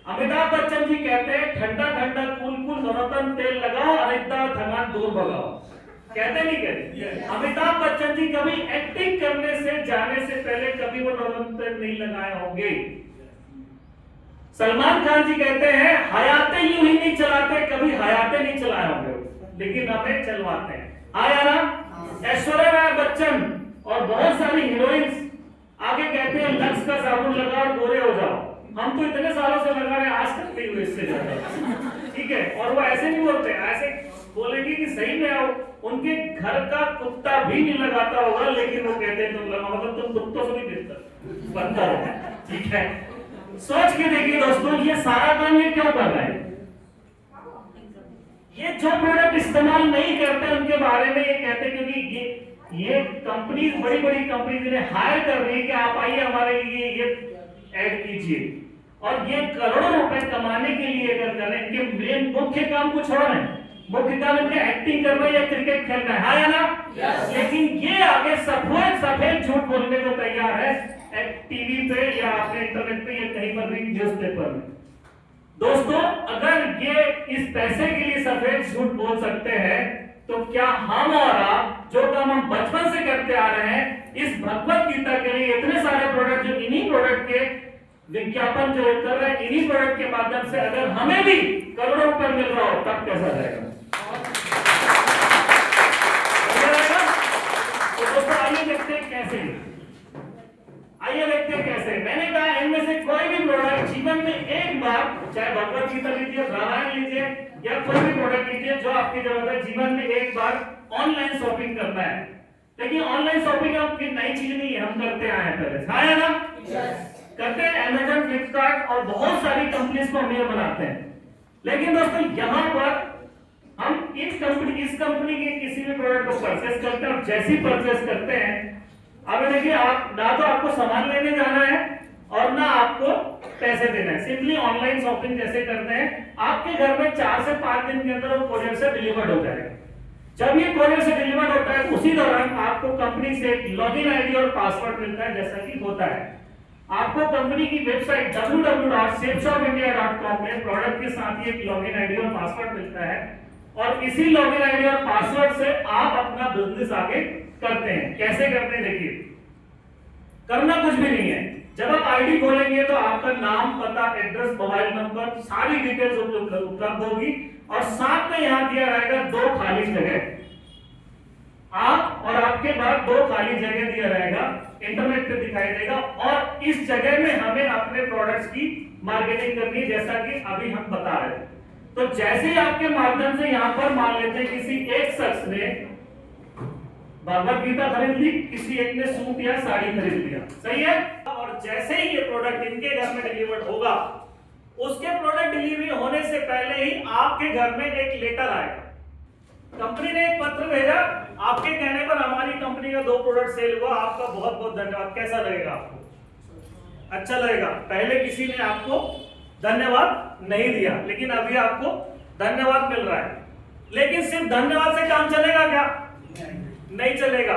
अमिताभ बच्चन जी कहते हैं ठंडा ठंडा कूल कूल नवरत्न तेल लगाओ, अनिद्रा थकान दूर भगाओ। कहते नहीं कहते? अमिताभ बच्चन जी कभी एक्टिंग करने से जाने से पहले कभी वो नवरत्न तेल नहीं लगाए होंगे। सलमान खान जी कहते हैं हयाते यूं ही नहीं चलाते, कभी हयाते नहीं चलाए होंगे, लेकिन हमें चलवाते हैं। आया ना? ऐश्वर्या राय बच्चन और बहुत सारी हीरोइंस आगे कहते हैं लक्स का साबुन लगाओ और गोरे हो जाओ। हम तो इतने सालों से लगा रहे हैं, आज तक नहीं हुए इससे ज्यादा, ठीक है? और वो ऐसे नहीं बोलते, ऐसे बोलेंगे कि सही में आओ, उनके घर का कुत्ता भी नहीं लगाता होगा, लेकिन वो कहते हैं तुम लगाओ, मतलब तुम कुत्तों से भी बेहतर बनता हो, ठीक है? सोच के देखिए दोस्तों, ये सारा काम ये क्यों कर रहे हैं? ये जो प्रोडक्ट इस्तेमाल नहीं करते उनके बारे में ये कहते हैं, क्योंकि ये कंपनीज, बड़ी बड़ी कंपनीज इन्हें हायर कर रही है कि आप आइए हमारे लिए ये ऐड कीजिए, और ये करोड़ों रुपए कमाने के लिए अगर करें, इनके मेन मुख्य काम कुछ और है। मुख्य काम इनका एक्टिंग करना या क्रिकेट खेलना है, हाँ या ना? लेकिन ये आगे सफेद झूठ बोलने को तैयार है टीवी पे या अपने इंटरनेट पे या कहीं पर भी, न्यूज़पेपर में। दोस्तों, अगर ये इस पैसे के लिए सफेद झूठ बोल सकते हैं, तो क्या हम और आप जो काम हम बचपन से करते आ रहे हैं, इस भगवत गीता के लिए इतने सारे प्रोडक्ट, जो इन्हीं प्रोडक्ट के विज्ञापन जो कर रहे हैं, इन्हीं प्रोडक्ट के माध्यम से अगर हमें भी करोड़ों रुपए मिल रहा हो, तब कैसा रहेगा? तो दोस्तों आइए देखते हैं कैसे, आइए देखते हैं कैसे। मैंने कहा इनमें से कोई भी प्रोडक्ट जीवन में एक बार, चाहे भगवत गीता लीजिए, रामायण लीजिए या कोई भी प्रोडक्ट लीजिए, जो आपकी जरूरत है, जीवन में एक बार ऑनलाइन शॉपिंग करना है। लेकिन ऑनलाइन शॉपिंग अब की नई चीज नहीं है, हम करते आए हैं पहले, हाँ या ना? करते हैं। अमेज़न, फ्लिपकार्ट और बहुत सारी कंपनीज को हम ये बनाते हैं। लेकिन दोस्तों, यहाँ पर हम इस कंपनी के किसी भी प्रोडक्ट को परचेस करते हैं, और जैसी परचेस करते हैं, अब देखिए, आप ना तो आपको सामान लेने जाना है और ना आपको पैसे देना है, सिंपली ऑनलाइन शॉपिंग जैसे करते हैं, आपके घर में 4 से 5 दिन के अंदर वो कोरियर से डिलीवर्ड हो जाएगा। जब ये कोरियर से डिलीवर्ड होता है, उसी दौरान आपको कंपनी से लॉगिन आईडी और पासवर्ड मिलता है, जैसा कि होता है। आपको कंपनी की वेबसाइट www.safeshopindia.com में प्रोडक्ट के साथ ही एक लॉगिन आईडी और पासवर्ड मिलता है, और इसी लॉगिन आईडी और पासवर्ड से आप अपना बिजनेस आगे करते हैं। कैसे करते हैं देखिए, करना कुछ भी नहीं है। जब आप आईडी खोलेंगे तो आपका नाम, पता, एड्रेस, मोबाइल नंबर, सारी डिटेल्स उपलब्ध होगी, और साथ में यहां दिया रहेगा 2 खाली जगह, आप और आपके बाद 2 खाली जगह दिया रहेगा, इंटरनेट पे दिखाई देगा, और इस जगह में हमें अपने प्रोडक्ट्स की मार्केटिंग करनी है, जैसा कि अभी हम बता रहे हैं। तो जैसे ही आपके माध्यम से यहाँ पर मान लेते हैं किसी एक शख्स ने भगवत गीता खरीद ली, किसी एक ने सूट या साड़ी खरीद लिया, सही है? और जैसे ही ये प्रोडक्ट इनके घर में डिलीवर्ड होगा, उसके प्रोडक्ट डिलीवरी होने से पहले ही आपके घर में एक लेटर आएगा। कंपनी ने एक पत्र भेजा, आपके कहने पर हमारी कंपनी का 2 प्रोडक्ट सेल हुआ, आपका बहुत बहुत धन्यवाद। कैसा लगेगा आपको? अच्छा लगेगा। पहले किसी ने आपको धन्यवाद नहीं दिया, लेकिन अभी आपको धन्यवाद मिल रहा है। लेकिन सिर्फ धन्यवाद से काम चलेगा क्या? नहीं चलेगा।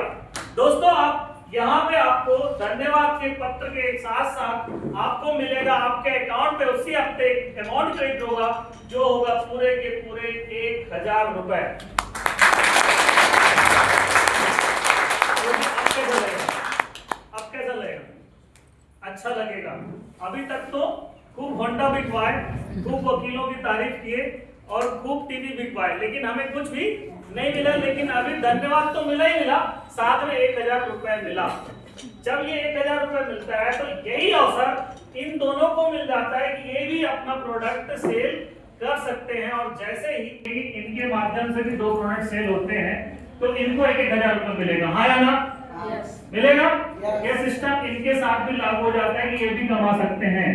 दोस्तों, आप यहाँ पे आपको धन्यवाद के पत्र के साथ साथ आपको मिलेगा आपके अकाउंट पे उसी हफ्ते अमाउंट क्रेडिट होगा, जो होगा पूरे के पूरे 1000 रुपए। अब कैसा लगेगा? अच्छा लगेगा। अभी तक तो खूब होंडा बिकवाए, खूब वकीलों की तारीफ किए और खूब टीवी बिकवाए, लेकिन हमें कुछ भी नहीं मिला। लेकिन अभी धन्यवाद तो मिला ही मिला, साथ में 1000 रुपए मिला। जब ये 1000 रुपए मिलता है, तो यही अवसर इन दोनों को मिल जाता है कि ये भी अपना प्रोडक्ट सेल कर सकते हैं। और जैसे ही इनके माध्यम से भी 2 प्रोडक्ट सेल होते हैं, तो इनको 1000 रुपए मिलेगा, हाँ या ना? मिलेगा। ये सिस्टम इनके साथ भी लागू हो जाता है कि ये भी कमा सकते हैं।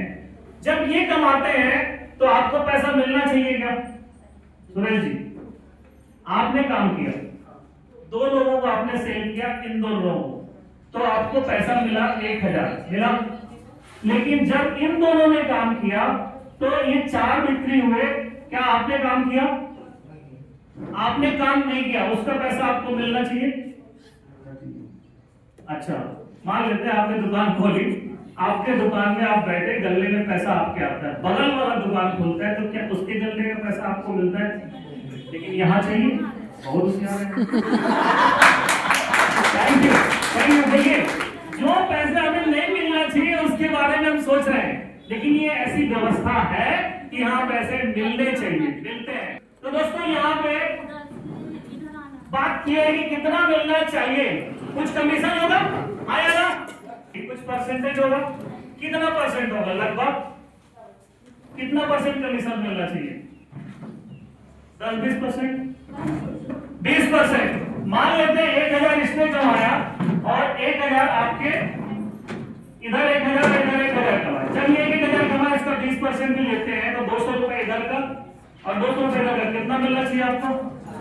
जब ये कमाते हैं तो आपको पैसा मिलना चाहिए क्या सुरेश जी? आपने काम किया, 2 लोगों को आपने सेल किया, इन 2 लोगों को, तो आपको पैसा मिला 1000 मिला। लेकिन जब इन दोनों ने काम किया तो ये 4 बिक्री हुए, क्या आपने काम किया? आपने काम नहीं किया, उसका पैसा आपको मिलना चाहिए। अच्छा, मान लेते हैं आपने दुकान खोली, आपके दुकान में आप बैठे, गल्ले में पैसा आपके आता है, बगल वाला दुकान खोलता है तो क्या उसके गल्ले का पैसा आपको मिलता है? लेकिन यहाँ चाहिए, बहुत होशियार है। Thank you. देखिए, जो पैसा हमें नहीं मिलना चाहिए उसके बारे में हम सोच रहे हैं, लेकिन ये ऐसी व्यवस्था है कि यहाँ पैसे मिलने चाहिए, मिलते हैं। तो दोस्तों यहाँ पे बात की है कि कितना मिलना चाहिए। कुछ कमीशन होगा, आया ना, कुछ परसेंटेज होगा, कितना परसेंट होगा, लगभग कितना परसेंट कमीशन मिलना चाहिए? 10-20%, 20%। मान लेते हैं 1000 इसने कमाया और 1000 आपके इधर 1000 इधर 1000 कमाया। चलिए 1000 कमाया, इसका 20% भी लेते हैं तो 200 रुपए इधर का और 200 रुपए इधर का, कितना मिलना चाहिए आपको?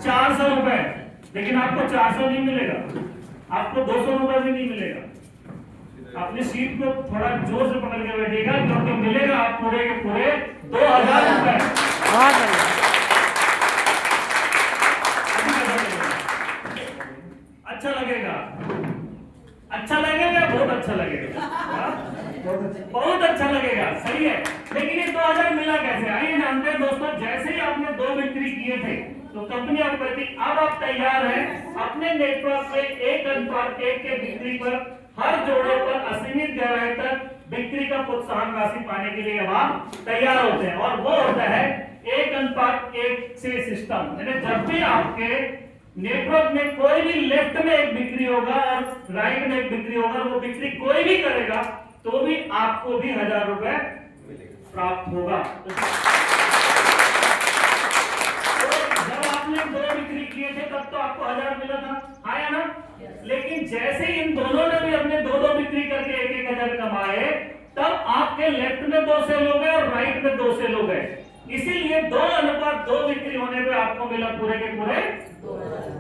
400 रुपए। लेकिन आपको 400 नहीं मिलेगा, आपको 200 रुपए भी नहीं मिलेगा। अपनी सीट को थोड़ा जोर से पकड़ के बैठिएगा, क्योंकि मिलेगा आप पूरे के पूरे 2000 रुपए। अच्छा लगेगा, अच्छा लगेगा, बहुत अच्छा लगेगा, बहुत अच्छा लगेगा, सही है। लेकिन ये 2000 मिला कैसे? आइए जानते हैं दोस्तों। जैसे ही आपने 2 बिक्री किए थे तो कंपनी आपको कहती, अब आप तैयार हैं अपने नेटवर्क में 1:1 के बिक्री पर हर जोड़े पर असीमित गहराई तक बिक्री का प्रोत्साहन राशि पाने के लिए अब आप तैयार होते हैं। और वो होता है 1:1 से सिस्टम। यानी जब भी आपके नेटवर्क में कोई भी लेफ्ट में एक बिक्री होगा और राइट में एक बिक्री होगा, वो बिक्री कोई भी करेगा तो भी आपको भी 1000 रुपए प्राप्त होगा। जब आपने 2 बिक्री किए थे तब तो आपको 1000 मिला था, आया ना? लेकिन जैसे इन दोनों ने भी अपने 2-2 बिक्री करके 1-1000 कमाए, तब आपके लेफ्ट में 2 सेल हो गए और राइट में 2 सेल हो गए। इसीलिए 2:2 बिक्री होने पे आपको मिला पूरे के पूरे 2000।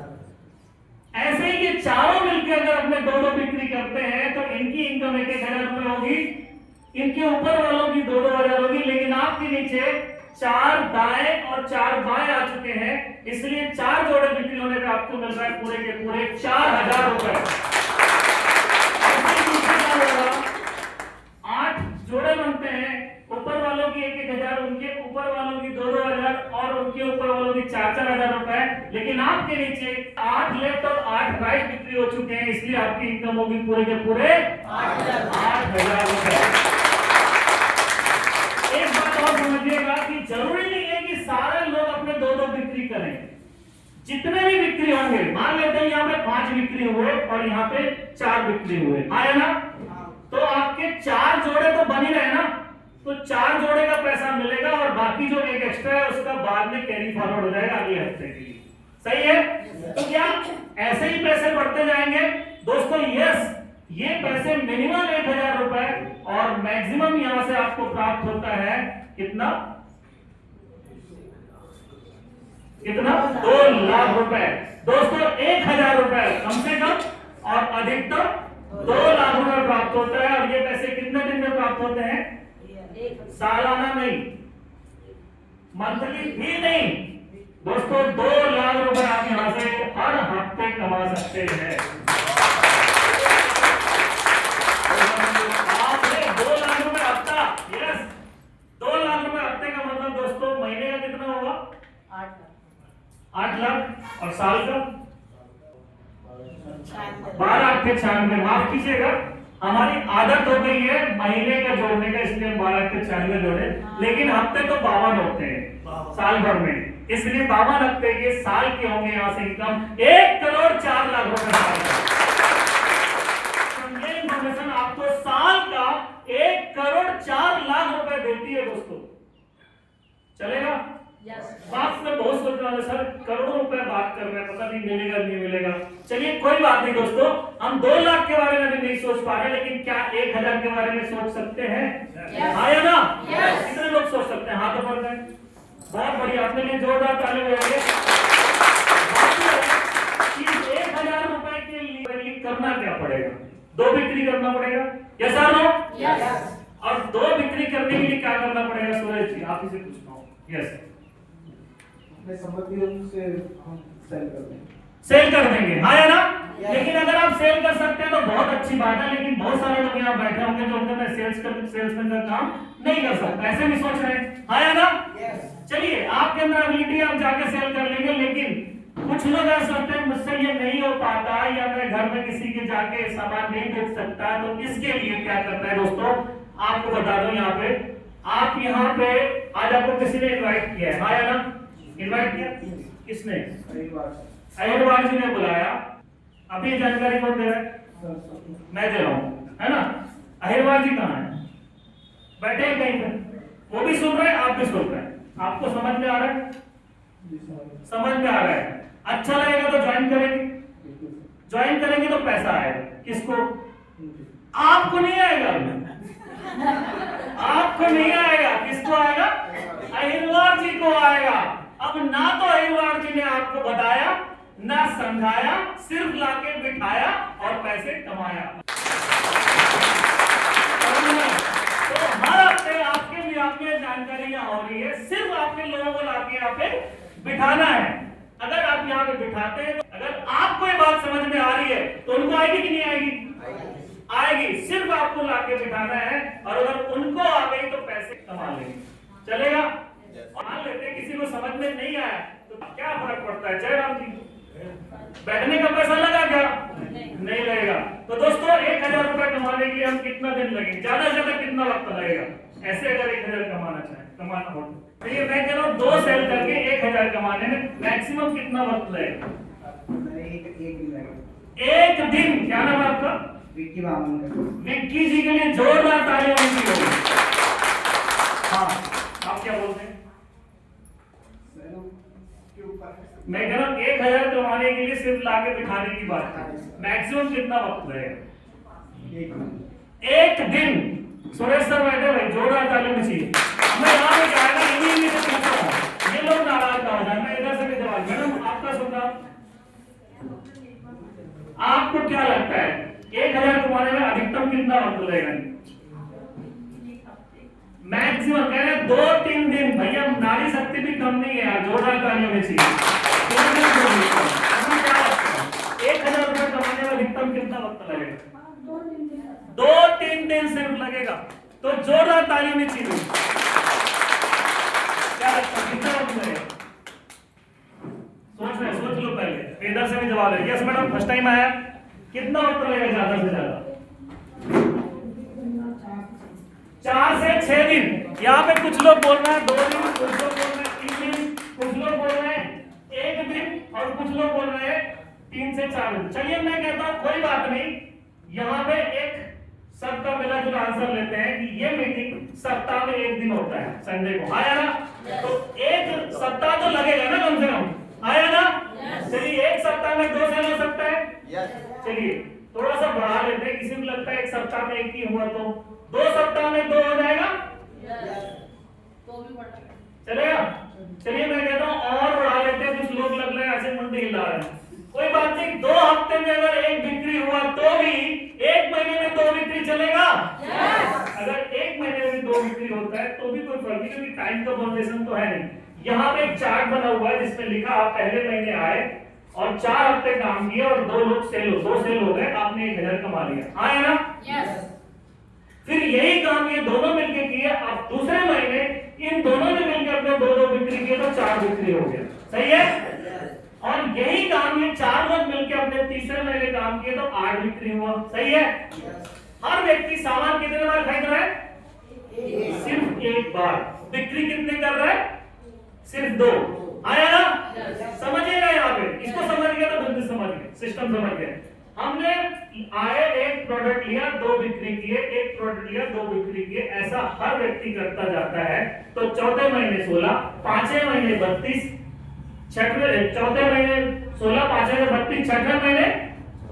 ऐसे ही ये चारों मिलकर अगर अपने 2-2 बिक्री करते हैं तो इनकी इनकम 1-1000 रुपए होगी, इनके ऊपर वालों की 2-2000 होगी। लेकिन आपके नीचे 4 दाएं और 4 बाएं आ चुके हैं, इसलिए 4 जोड़े बिक्री होने पे आपको मिल रहा है पूरे के पूरे 4000 रुपए। 8 जोड़े बनते हैं, ऊपर वालों की 1-1000, उनके ऊपर वालों की 2-2000 और उनके ऊपर वालों की 4-4000 रुपए। लेकिन आपके नीचे 8 लेफ्ट और 8 राइट बिक्री हो चुके हैं, इसलिए आपकी इनकम होगी पूरे के पूरे 8000 रुपए। एक बात और समझिएगा कि जरूरी नहीं है कि सारे लोग अपने 2-2 बिक्री करें। जितने भी बिक्री होंगे, मान लेते हैं यहाँ पे 5 बिक्री हुए और यहाँ पे 4 बिक्री हुए, आया ना? तो आपके 4 जोड़े तो बन ही रहे ना, तो 4 जोड़े का पैसा मिलेगा और बाकी जो एक एक्स्ट्रा है उसका बाद में कैरी फॉरवर्ड हो जाएगा अगले हफ्ते के लिए। सही है? तो क्या ऐसे ही पैसे बढ़ते जाएंगे दोस्तों? यस, ये पैसे मिनिमम 1000 रुपए और मैक्सिमम यहां से आपको प्राप्त होता है कितना? 2 लाख रुपए। दोस्तों 1000 रुपए कम से कम और अधिकतम 2 लाख रुपए प्राप्त होता है। और ये पैसे कितने दिन में प्राप्त होते हैं? सालाना नहीं, मंथली भी नहीं दोस्तों, 2 लाख रुपए आप यहां से हर हफ्ते कमा सकते हैं। आपने 2 लाख रुपए हफ्ता, यस, 2 लाख रुपए हफ्ते का मतलब दोस्तों महीने का कितना होगा? 8 लाख। और साल का 12/96। माफ कीजिएगा, हमारी आदत हो गई है महीने का जोड़ने का, इसलिए हम 12/96 जोड़े, लेकिन हफ्ते तो 52 होते हैं साल भर में, इसलिए 52 हफ्ते के साल के होंगे। यहाँ से इनकम 1,04,00,000 रुपए। ये इन्फॉर्मेशन आपको साल का 1,04,00,000 रुपए देती है दोस्तों। चलेगा? बात में बहुत सोच रहा है सर, करोड़ों रुपए बात कर रहे हैं, पता नहीं मिलेगा नहीं मिलेगा। चलिए कोई बात नहीं दोस्तों, हम 2 लाख के बारे में भी नहीं सोच पा रहे, लेकिन क्या 1000 के बारे में सोच सकते हैं? आया ना? कितने लोग सोच सकते हैं? हाथ ऊपर करें। बहुत बढ़िया, अपने लिए जोरदार ताली बजाइए। कि 1000 रुपए के लिए करना क्या पड़ेगा? 2 बिक्री करना पड़ेगा, यस और नो? यस। और 2 बिक्री करने के लिए क्या करना पड़ेगा सूरज जी? आप इसे पूछता हूँ। यस, अपने संपत्तियों से हम सेल कर देंगे। सेल कर देंगे, हाँ या ना? लेकिन अगर आप सेल कर सकते हैं तो बहुत अच्छी बात है, लेकिन बहुत सारे लोग यहाँ बैठे होंगे जो मैं सेल्समैन का काम नहीं कर सकता, ऐसे भी सोच रहे हैं, हाँ या ना? चलिए, आपके अंदर एबिलिटी, आप जाके सेल कर लेंगे, लेकिन कुछ लोग ऐसे सोचते हैं मुझसे ये नहीं हो पाता, या मैं घर में किसी के जाके सामान नहीं बेच सकता, तो इसके लिए क्या करना है दोस्तों? आपको बता दूं, यहाँ पे आप यहाँ पे आज आपको किसी ने इनवाइट किया है, हाँ या ना? इनवाइट किया किसने? अहिरवार जी ने बुलाया। अभी ये जानकारी कौन दे रहा है? मैं दे रहा हूँ, है ना? अहिरवार जी कहाँ है? बैठे हैं कहीं पे, वो भी सुन रहे हैं, आप भी सुन रहे हैं, आपको समझ में आ रहा है? समझ में आ रहा है। अच्छा लगेगा तो ज्वाइन करेंगे, ज्वाइन करेंगे तो पैसा आएगा, किसको? आपको नहीं आएगा, आपको नहीं आएगा, किसको आएगा? अहिरवार जी को आएगा। अब ना तो अहिरवार जी ने आपको बताया, ना समझाया, सिर्फ लाके बिठाया और पैसे कमाया। तो हर हफ्ते आपके लिए आपके जानकारियां हो रही है, सिर्फ आपके लोगों को लाके यहाँ पे बिठाना है। अगर आप यहाँ पे बिठाते हैं, तो अगर आपको ये बात समझ में आ रही है तो उनको आएगी कि नहीं आएगी? आएगी। सिर्फ आपको लाके बिठाना है, और अगर उनको आ गई तो पैसे कमा लेंगे। चलेगा? मान लेते हैं किसी को समझ में नहीं आया तो क्या फर्क पड़ता है? जय राम जी, बैठने का पैसा लगा क्या? नहीं लगेगा। तो दोस्तों, 1000 रुपए कमाने के लिए हम कितना दिन लगेंगे? ज्यादा से ज्यादा कितना वक्त लगेगा? ऐसे अगर 1000 कमाना हो तो ये मैं कह रहा हूँ 2 सेल करके 1000 कमाने में मैक्सिमम कितना वक्त लगेगा? एक दिन लगेगा। 1 दिन। क्या नाम है आपका? विक्की बामन का। विक्की जी के लिए जोरदार तालियां होगी। हाँ, आप क्या बोलते हैं? मैं कह रहा हूँ 1000 कमाने के लिए सिर्फ लाके बिठाने की बात है, मैक्सिमम कितना वक्त लगेगा? 1 दिन। सुरेश सर बैठे भाई, जोरदार तालियां चाहिए। मैं यहाँ पे जाएगा इन्हीं से पूछ रहा हूँ, ये लोग नाराज ना हो जाए, मैं इधर से भी जवाब। मैडम आपका सुन रहा, आपको क्या लगता है 1000 कमाने में अधिकतम कितना वक्त लगेगा? मैक्सिमम कह रहे हैं 2-3 दिन। भैया नारी शक्ति भी कम नहीं है यार, जोरदार तालियां होनी चाहिए। 1000 रुपए कमाने में अधिकतम कितना वक्त लगेगा? 2-3 दिन सिर्फ लगेगा। तो जोरदार तालियां होनी चाहिए। क्या लगता है कितना वक्त लगेगा? सोच लो पहले, इधर से भी जवाब है। यस मैडम, फर्स्ट टाइम आया, कितना वक्त लगेगा ज्यादा से ज्यादा? 4 से 6 दिन। यहाँ पे कुछ लोग बोल रहे हैं 2 दिन, कुछ लोग बोल रहे हैं 3 दिन, कुछ लोग बोल रहे हैं 1 दिन, और कुछ लोग बोल रहे हैं 3 से 4 दिन। चलिए मैं कहता हूँ कोई बात नहीं, यहाँ पे एक सबका मिला जुला आंसर लेते हैं कि ये मीटिंग सप्ताह में 1 दिन होता है, संडे को, आया ना? तो 1 सप्ताह तो लगेगा ना कम से कम, आया ना? चलिए 1 सप्ताह में 2 सेल हो सकता है। चलिए थोड़ा सा बढ़ा लेते हैं, किसी को लगता है 1 सप्ताह में 1 ही हुआ तो 2 सप्ताह में 2 हो जाएगा, चलेगा? चलिए मैं कहता हूँ और बढ़ा लेते हैं, कुछ लोग लग रहे हैं ऐसे मुंडी हिला रहे हैं। कोई बात नहीं, 2 हफ्ते में अगर 1 बिक्री हुआ तो भी 1 महीने में 2 बिक्री चलेगा। अगर 1 महीने में 2 बिक्री होता है तो भी कोई फर्क नहीं, क्योंकि टाइम का बाउंडेशन तो है नहीं। यहाँ पे एक चार्ट बना हुआ है जिसमें लिखा आप पहले महीने आए और 4 हफ्ते काम किए और 2 लोग सेल हो गए, आपने 1000 कमा लिया, आया ना? फिर यही काम ये दोनों मिलके किए, आप दूसरे महीने इन दोनों ने मिलकर अपने 2 बिक्री किए तो 4 बिक्री हो गया, सही है? और यही काम ये 4 लोग मिलकर अपने तीसरे महीने काम किए तो 8 बिक्री हुआ, सही है? हर व्यक्ति सामान कितने बार खरीद रहा है? सिर्फ 1 बार। बिक्री कितने कर रहा है? सिर्फ 2, आया ना? समझिएगा यहाँ पे, इसको समझ गया तो बिजनेस समझ गए, सिस्टम समझ गए। हमने आए 1 प्रोडक्ट लिया 2 बिक्री किए, 1 प्रोडक्ट लिया 2 बिक्री किए, ऐसा हर व्यक्ति करता जाता है। तो चौथे महीने 16, 5वें महीने 32, 6वें चौथे महीने 16, 5वें में 32, 6वें महीने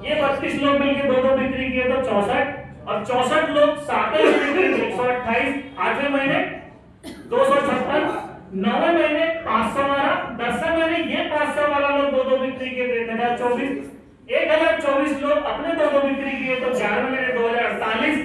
ये 32 लोग मिलकर 2 बिक्री किए तो 64, और 64 लोग 7वें महीने 128, 8वें महीने 256, 9वें महीने 512, 10वें महीने ये 500 वाला लोग 2 बिक्री के 1000 1024, 1024 लोग अपने दो बिक्री किए तो 11वें महीने 2048,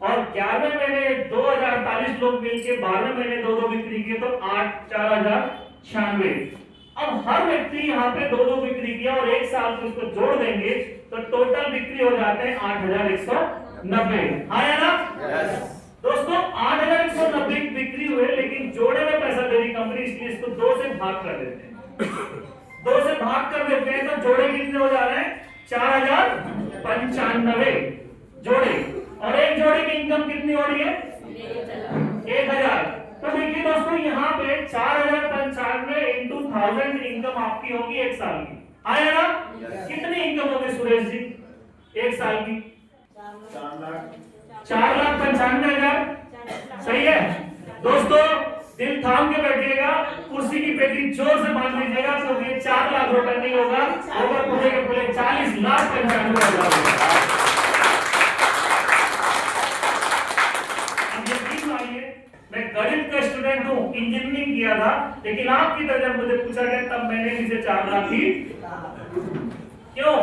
और 11वें महीने 2048 लोग मिलके 12वें महीने दो बिक्री किए तो 4096। अब हर व्यक्ति यहाँ पे दो बिक्री किया और एक साल को इसको जोड़ देंगे तो टोटल बिक्री हो जाते हैं 8190। हाँ या ना? दोस्तों 8190 की बिक्री हुए, लेकिन जोड़े में पैसा दे रही कंपनी, इसलिए इसको 2 से भाग कर देते हैं। 2 से भाग कर देते हैं तो जोड़े कितने हो जा रहे हैं? 4095 जोड़े, और एक जोड़े की इनकम कितनी हो रही है? 1000। तो देखिए दोस्तों यहाँ पे 4095 इंटू 1000 इनकम आपकी होगी एक साल की। आया ना? कितनी इनकम होगी सुरेश जी एक साल की? 4,95,000। सही है दोस्तों, दिल थाम के बैठिएगा, कुर्सी की पेटी जोर से बांध लीजिएगा, क्योंकि ये 4 लाख रुपए नहीं होगा, होगा पूरे के पूरे 40,95,000। अब यकीन मानिए मैं गणित का स्टूडेंट हूँ, इंजीनियरिंग किया था, लेकिन आपकी तरह जब मुझे पूछा गया तब मैंने इसे 4 लाख ही। क्यों?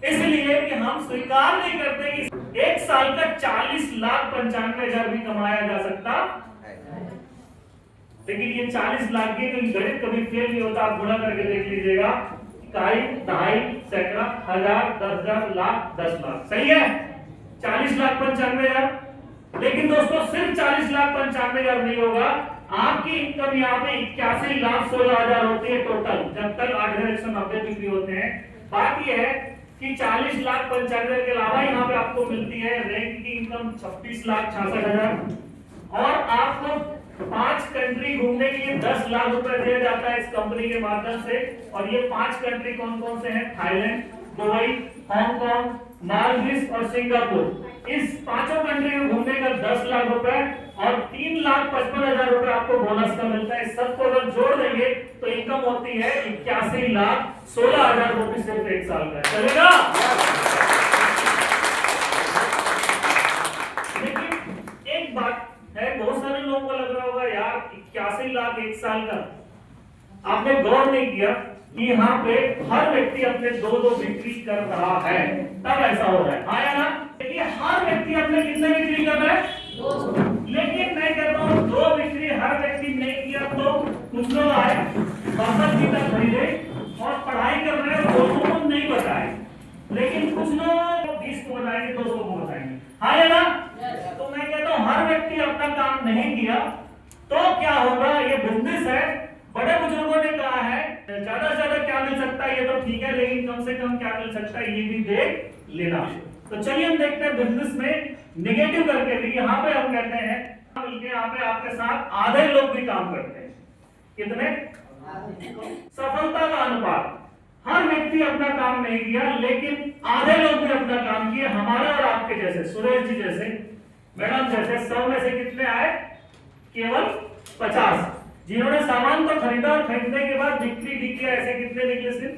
इसलिए कि हम स्वीकार नहीं करते कि एक साल का 40,95,000 भी कमाया जा सकता, लेकिन ये 40 लाख की गणित कभी फेल नहीं होता। आप गुणा करके देख लीजिएगा, इकाई, दहाई, सैकड़ा, हजार, 10,000, लाख, 10 लाख। सही है? 40,95,000। लेकिन दोस्तों सिर्फ 40,95,000 नहीं होगा, आपकी इनकम यहाँ पे 81,16,000 होती है टोटल, जब तक 8,190 बिक्री होते हैं। बात यह है कि 40,95,000 के अलावा यहाँ पे आपको मिलती है रेंट की इनकम 36,66,000, और आपको 5 कंट्री घूमने के लिए 10 लाख रुपए दिया जाता है इस कंपनी के माध्यम से। और ये 5 कंट्री कौन कौन से हैं? थाईलैंड, दुबई, हांगकांग, मालदीव और सिंगापुर। इस 5 कंट्री में घूमने का 10 लाख रुपए और 3,55,000 रुपए आपको बोनस का मिलता है। सबको अगर जोड़ देंगे तो इनकम होती है 81,16,000 रुपए सिर्फ एक साल का। चलेगा? लेकिन एक बात है, बहुत सारे लोगों को लग रहा होगा यार 81 लाख एक साल का, आपने गौर नहीं किया कि यहाँ पे हर व्यक्ति अपने दो बिक्री कर रहा है, तब ऐसा हो रहा है। हाँ या ना? देखिए हर व्यक्ति अपने कितने बिक्री कर रहा है? 2। लेकिन मैं कहता हूँ 2 बिक्री हर व्यक्ति नहीं किया तो कुछ लोग आए फसल की तरफ खरीदे और पढ़ाई कर रहे हैं, 200 को नहीं बताए, लेकिन कुछ लोग 20 को बताएंगे, 200 को बताएंगे। हाँ या ना? तो मैं कहता हूँ हर व्यक्ति अपना काम नहीं किया तो क्या होगा? ये बिजनेस है। बड़े बुजुर्गों ने कहा है ज्यादा से ज्यादा क्या मिल सकता है ये तो ठीक है, लेकिन कम से कम क्या मिल सकता है ये भी देख लेना। तो चलिए हम देखते हैं बिजनेस में नेगेटिव करके भी। यहाँ पे हम कहते हैं मिलके यहाँ पे आपके साथ आधे लोग भी काम करते हैं। कितने? सफलता का अनुपात, हर व्यक्ति अपना काम नहीं किया, लेकिन आधे लोग भी अपना काम किए। हमारे और आपके जैसे, सुरेश जी जैसे, मैडम जैसे 100 में से कितने आए? केवल 50, जिन्होंने सामान तो खरीदा और खरीदने के बाद बिक्री भी किया। ऐसे कितने निकले? सिर्फ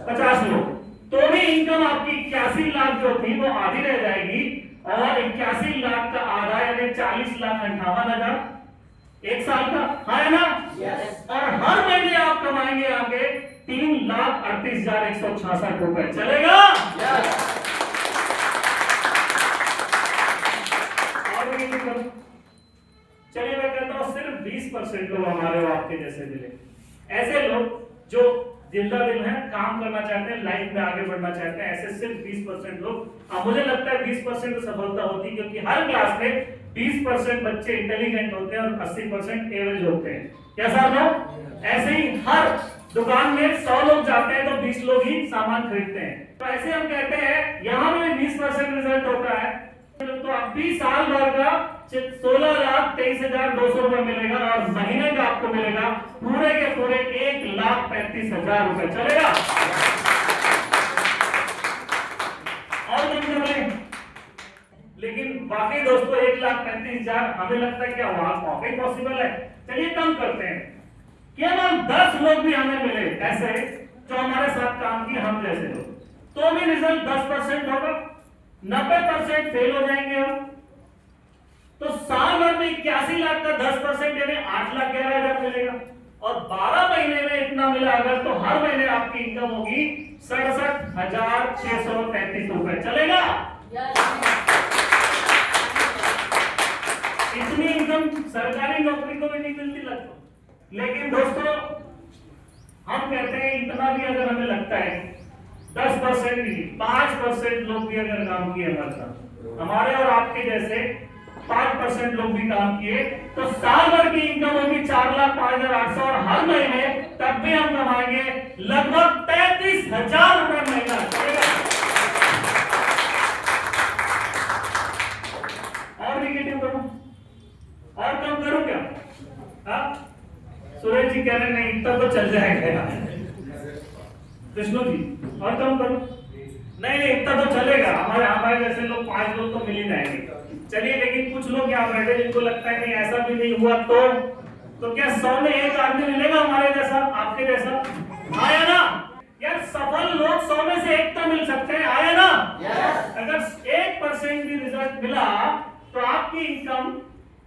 50 लोग। तो भी इनकम आपकी 81 लाख जो थी वो आधी रह जाएगी, और 81 लाख का आधा यानी 40,58,000 एक साल का। है ना? और हर महीने आप कमाएंगे आगे 3,38,166 रुपए। चलेगा? चलिए मैं कहता हूँ सिर्फ 20% लोग हमारे और आपके जैसे मिले, ऐसे लोग जो जिंदा दिल हैं, काम करना चाहते हैं, लाइफ में आगे बढ़ना चाहते हैं, ऐसे सिर्फ 20% लोग। अब मुझे लगता है 20% तो सफलता होती है, क्योंकि हर क्लास में 20% बच्चे इंटेलिजेंट होते हैं और 80% एवरेज होते हैं। क्या साहब लोग? ऐसे ही हर दुकान में 100 लोग जाते हैं तो 20 लोग ही सामान खरीदते हैं। तो ऐसे हम कहते हैं यहाँ में 20% रिजल्ट होता है, तो अब भी साल भर का 16,23,200 रुपए मिलेगा, और महीने का आपको मिलेगा पूरे के पूरे 1,35,000 रुपए। चलेगा? और लेकिन बाकी दोस्तों 1,35,000 हमें लगता है क्या वाकई पॉसिबल है? चलिए कम करते हैं, केवल 10 लोग भी हमें मिले ऐसे जो हमारे साथ काम किए, हम जैसे लोग, तो भी रिजल्ट 10% होगा। 90% फेल हो जाएंगे हम। तो साल भर में 81 लाख का 10% यानी 8,11,000 मिलेगा। और 12 महीने में इतना मिला अगर, तो हर महीने आपकी इनकम होगी 67,633 रुपए। चलेगा? इतनी इनकम सरकारी नौकरी को भी नहीं मिलती लगभग। लेकिन दोस्तों हम कहते हैं इतना भी अगर हमें लगता है 10% नहीं 5% लोग भी अगर काम किए हमारे साथ, हमारे और आपके जैसे 5% लोग भी काम किए, तो साल भर की इनकम होगी 4,05,800 और हर महीने तब भी हम कमाएंगे लगभग 33,000 रुपए महीना। और निगेटिव करूं और कम करूं क्या? सुरेश जी कह रहे नहीं इतना तो चल जाएगा। कृष्णो जी और कम करो? नहीं इतना तो चलेगा, हमारे जैसे लोग 5 लोग तो मिल ही जाएंगे। चलिए, लेकिन कुछ लोग यहाँ बैठे जिनको लगता है नहीं ऐसा भी नहीं हुआ, तो क्या 100 में 1 आदमी मिलेगा हमारे जैसा, आपके जैसा? आया ना यार, सफल लोग 100 में से 1 तो मिल सकते हैं। आया ना? अगर 1% भी रिजल्ट मिला तो आपकी इनकम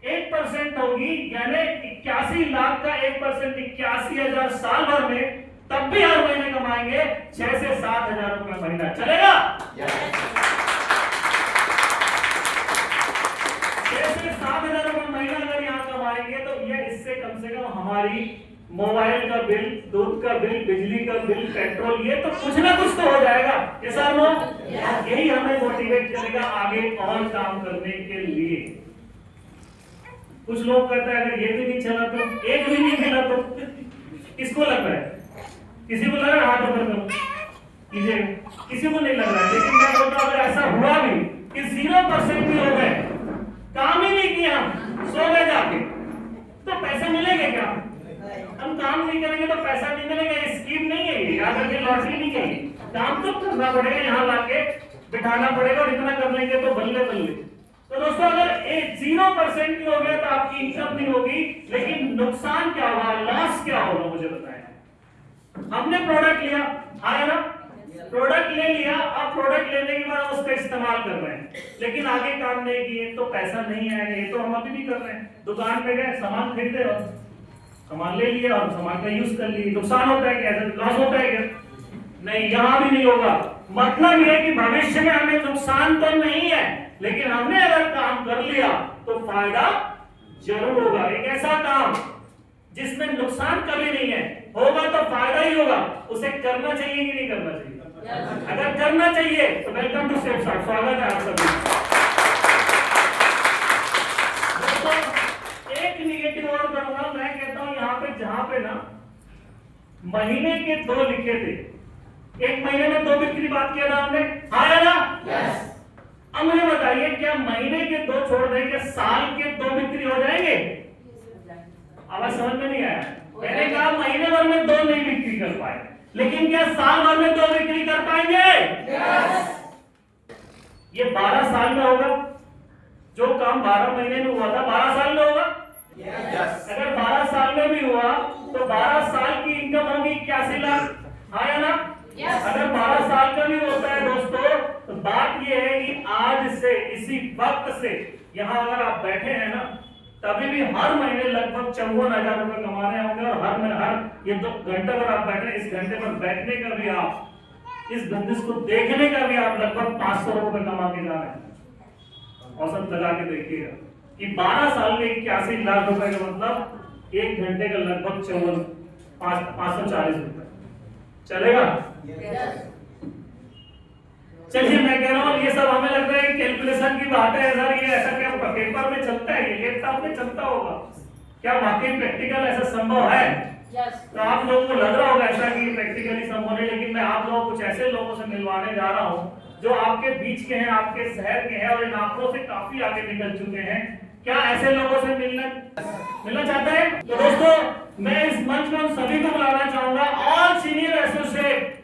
1% होगी, यानी 81 लाख का 1% 81,000 साल भर में, तब भी हर महीने कमाएंगे 6 से 7,000 रुपए महीना। चलेगा? 6 से 7,000 रुपए महीना अगर यहाँ कमाएंगे तो ये इससे कम से कम हमारी मोबाइल का बिल, दूध का बिल, बिजली का बिल, पेट्रोल, ये तो कुछ ना कुछ तो हो जाएगा। ये सर लोग यही हमें मोटिवेट करेगा आगे और काम करने के लिए। कुछ लोग कहते हैं अगर ये भी नहीं चला तो, एक भी नहीं मिला तो, किसको लग रहा है? किसी को लग रहा है? हाथ ऊपर करो कीजिए। किसी को नहीं लग रहा है, लेकिन मैं बोलता हूं अगर ऐसा हुआ भी कि 0% भी हो गए, काम ही नहीं किया, सो गए जाके, तो पैसे मिलेंगे क्या? हम काम नहीं करेंगे तो पैसा नहीं मिलेगा। ये स्कीम नहीं है, याद रखिए, लॉटरी नहीं है। काम तो करना पड़ेगा, यहाँ लाके बिठाना पड़ेगा, और इतना कर लेंगे तो बल्ले बल्ले। तो दोस्तों अगर 0% भी हो गया तो आपकी इनकम नहीं होगी, लेकिन नुकसान क्या होगा, लॉस क्या होगा, मुझे बताएं। हमने प्रोडक्ट लिया, आया ना? प्रोडक्ट ले लिया, अब प्रोडक्ट लेने के बाद उसका इस्तेमाल कर रहे हैं, लेकिन आगे काम नहीं किए तो पैसा नहीं आएगा। ये तो हम अभी भी कर रहे हैं। दुकान पे गए, सामान खरीदे और सामान ले लिया और सामान का यूज कर लिए, नुकसान होता है क्या? लॉस होता है क्या? नहीं, यहाँ भी नहीं होगा। मतलब ये कि भविष्य में हमें नुकसान तो नहीं है, लेकिन हमने अगर काम कर लिया तो फायदा जरूर होगा। एक ऐसा काम जिसमें नुकसान कभी नहीं है, होगा तो फायदा ही होगा। उसे करना चाहिए कि नहीं करना चाहिए? अगर करना चाहिए तो वेलकम टू सेफ स्टार्ट, स्वागत है आप सभी। एक निगेटिव और करूंगा, मैं कहता हूं यहाँ पे जहां पे ना महीने के 2 लिखे थे, एक महीने में 2 बिक्री बात किया था हमने, आया ना? अब मुझे बताइए क्या महीने के 2 छोड़ दें, क्या साल के 2 बिक्री हो जाएंगे? आवाज समझ में नहीं आया। मैंने कहा महीने भर में 2 नहीं बिक्री कर पाए, लेकिन क्या साल भर में 2 बिक्री कर पाएंगे? ये 12 साल में होगा। जो काम 12 महीने में हुआ था 12 साल में होगा। अगर 12 साल में भी हुआ तो 12 साल की इनकम होगी 81 लाख। आया ना? अगर 12 साल का भी होता है दोस्तों, तो बात ये है कि आज से, इसी वक्त से, यहाँ अगर आप बैठे हैं ना, तभी भी हर महीने लगभग 54,000 रुपए कमा रहे होंगे। और हर ये 2 घंटे अगर आप बैठे, इस घंटे पर बैठने का भी आप, इस बिजनेस को देखने का भी आप लगभग 500 रुपए कमा के जा रहे हैं। औसत लगा के देखिएगा कि 12 साल के 81 लाख रुपए का मतलब 1 घंटे का लगभग 540 रुपए। चलेगा? चलिए, मैं कह रहा हूँ ये सब हमें लगता है कैलकुलेशन की बात है सर, ये ऐसा क्या पेपर में चलता है, ये लैपटॉप में चलता होगा क्या? वाकई प्रैक्टिकल ऐसा संभव है? तो आप लोगों को लग रहा होगा ऐसा कि प्रैक्टिकली संभव नहीं, लेकिन मैं आप लोगों को कुछ ऐसे लोगों से मिलवाने जा रहा हूँ जो आपके बीच के हैं, आपके शहर के हैं, और इन आंकड़ों से काफी आगे निकल चुके हैं। क्या ऐसे लोगों से मिलना चाहते हैं? तो दोस्तों मैं इस मंच में सभी को बुलाना चाहूंगा, all senior associate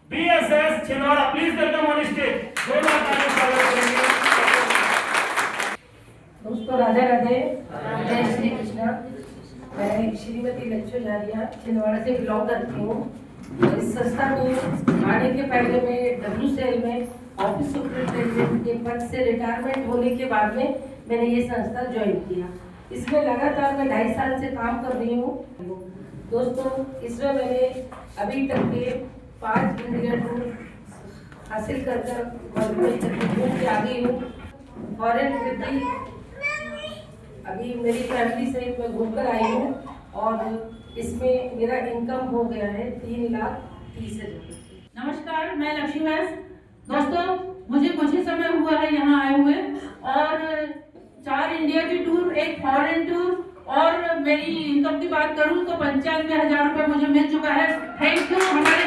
BSS Chhindwara, please welcome on stage. दोस्तों राधे राधे, जय श्री कृष्णा। मैं श्रीमती लक्ष्मी झारिया छिंदवाड़ा से बिलोंग करती हूँ। इस संस्था में आने के पहले मैं WCL में ऑफिस सुपरिटेंडेंट के पद से रिटायरमेंट होने के बाद में मैंने ये संस्था ज्वाइन किया। इसमें लगातार मैं 2.5 साल से काम कर रही हूँ। दोस्तों, इसमें मैंने अभी तक के 5 इंडिया टूर हासिल कर घूम के आ गई हूँ। फॉरेन ट्रिप भी अभी मेरी फैमिली सहित मैं घूम कर आई हूँ और इसमें मेरा इनकम हो गया है 3,30,000। नमस्कार, मैं लक्ष्मी व्यास। दोस्तों, मुझे कुछ ही समय हुआ है यहाँ आए हुए और 4 इंडिया की टूर, एक फॉरेन टूर और मेरी इनकम की बात करूँ तो 95,000 रुपये मुझे मिल चुका है। Thank you. हमारे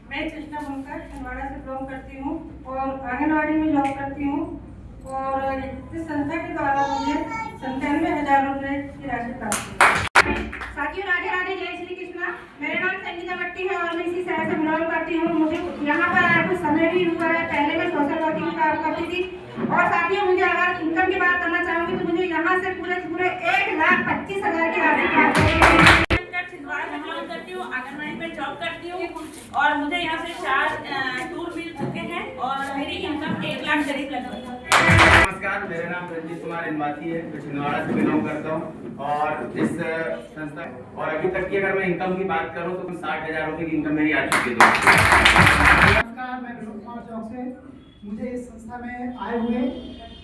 मैं कृष्णा बनकर छिंदवाड़ा से बिलोंग करती हूँ और आंगनबाड़ी में जॉब करती हूँ और इस संस्था के द्वारा मुझे 97,000 रुपये की राशि प्राप्त हुई। साथियों, राधे राधे, जय श्री कृष्णा। मेरा नाम संगीता भट्टी है और मैं इसी शहर से बिलोंग करती हूँ। मुझे यहाँ पर आया कुछ समय भी हुआ है। पहले मैं सोशल वर्किंग का काम करती थी और साथियों, मुझे अगर इनकम की बात करना चाहूँगी तो मुझे यहाँ से पूरे 1,25,000 की राशि प्राप्त हुई। छिंदवाड़ा में बिलोंग करती हूँ, आंगनबाड़ी में जॉब करती हूँ और मुझे यहाँ से 4 टूर मिल चुके हैं और मेरी इनकम 1 लाख करीब लगभग। नमस्कार, मेरा नाम रंजीत कुमार इनवाती है। मैं छिंदवाड़ा से बिलोंग करता हूँ और इस संस्था और अभी तक की अगर मैं इनकम की बात करूँ तो 60,000 रुपये की इनकम मेरी आ चुकी है। नमस्कार, मैं विनोद कुमार चौक से। मुझे इस संस्था में आए हुए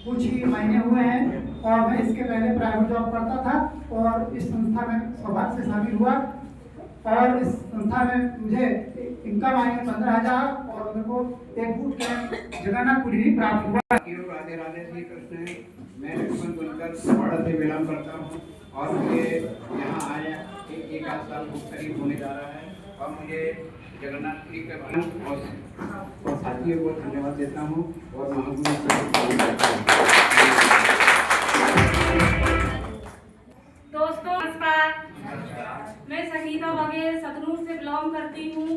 कुछ ही महीने हुए हैं और मैं इसके पहले प्राइवेट जॉब करता था और इस संस्था में सौभाग्य से शामिल हुआ और इस संस्था में मुझे इनकम आई है 15,000 और मेरे को एक बूट कैंप जगन्नाथपुरी भी प्राप्त हुआ। राधे राधे, श्री कृष्ण। मैं लक्ष्मण बनकर छिंदवाड़ा से बिलोंग करता हूँ और मुझे यहाँ आया एक आध साल करीब होने जा रहा है और मुझे जगन्नाथपुरी के बारे में और साथियों को धन्यवाद देता हूँ और दोस्तों, नमस्कार। मैं संगीता बघेल सतनूर से बिलोंग करती हूँ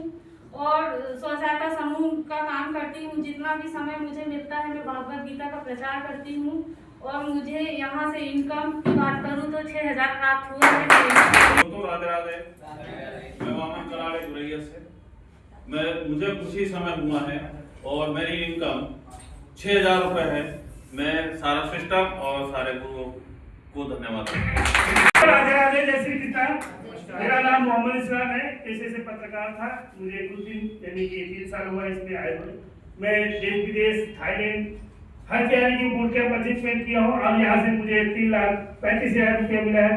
और स्व सहायता समूह का काम करती हूँ। जितना भी समय मुझे मिलता है मैं भगवद गीता का प्रचार करती हूँ और मुझे यहाँ से इनकम की बात करूँ तो 6,000 प्राप्त हुआ है। दोस्तों, राधे राधे, मैं वामन कलाड़े गुरैया से। मुझे कुछ ही समय हुआ है और मेरी इनकम 6,000 रुपये है। मैं सारा सिस्टम और सारे गुरुओं को धन्यवाद देता हूँ। राधे राधे, जय श्री कृष्ण। मेरा नाम मोहम्मद इस्लाम है। पेशे से पत्रकार था। मुझे कुछ दिन यानी कि 3 साल हुआ इसमें आए हुए। मैं देश विदेश, थाईलैंड हर जगह की बूट कैंप पार्टिसिपेट किया हूँ और यहाँ से मुझे 3,35,000 रुपया मिला है।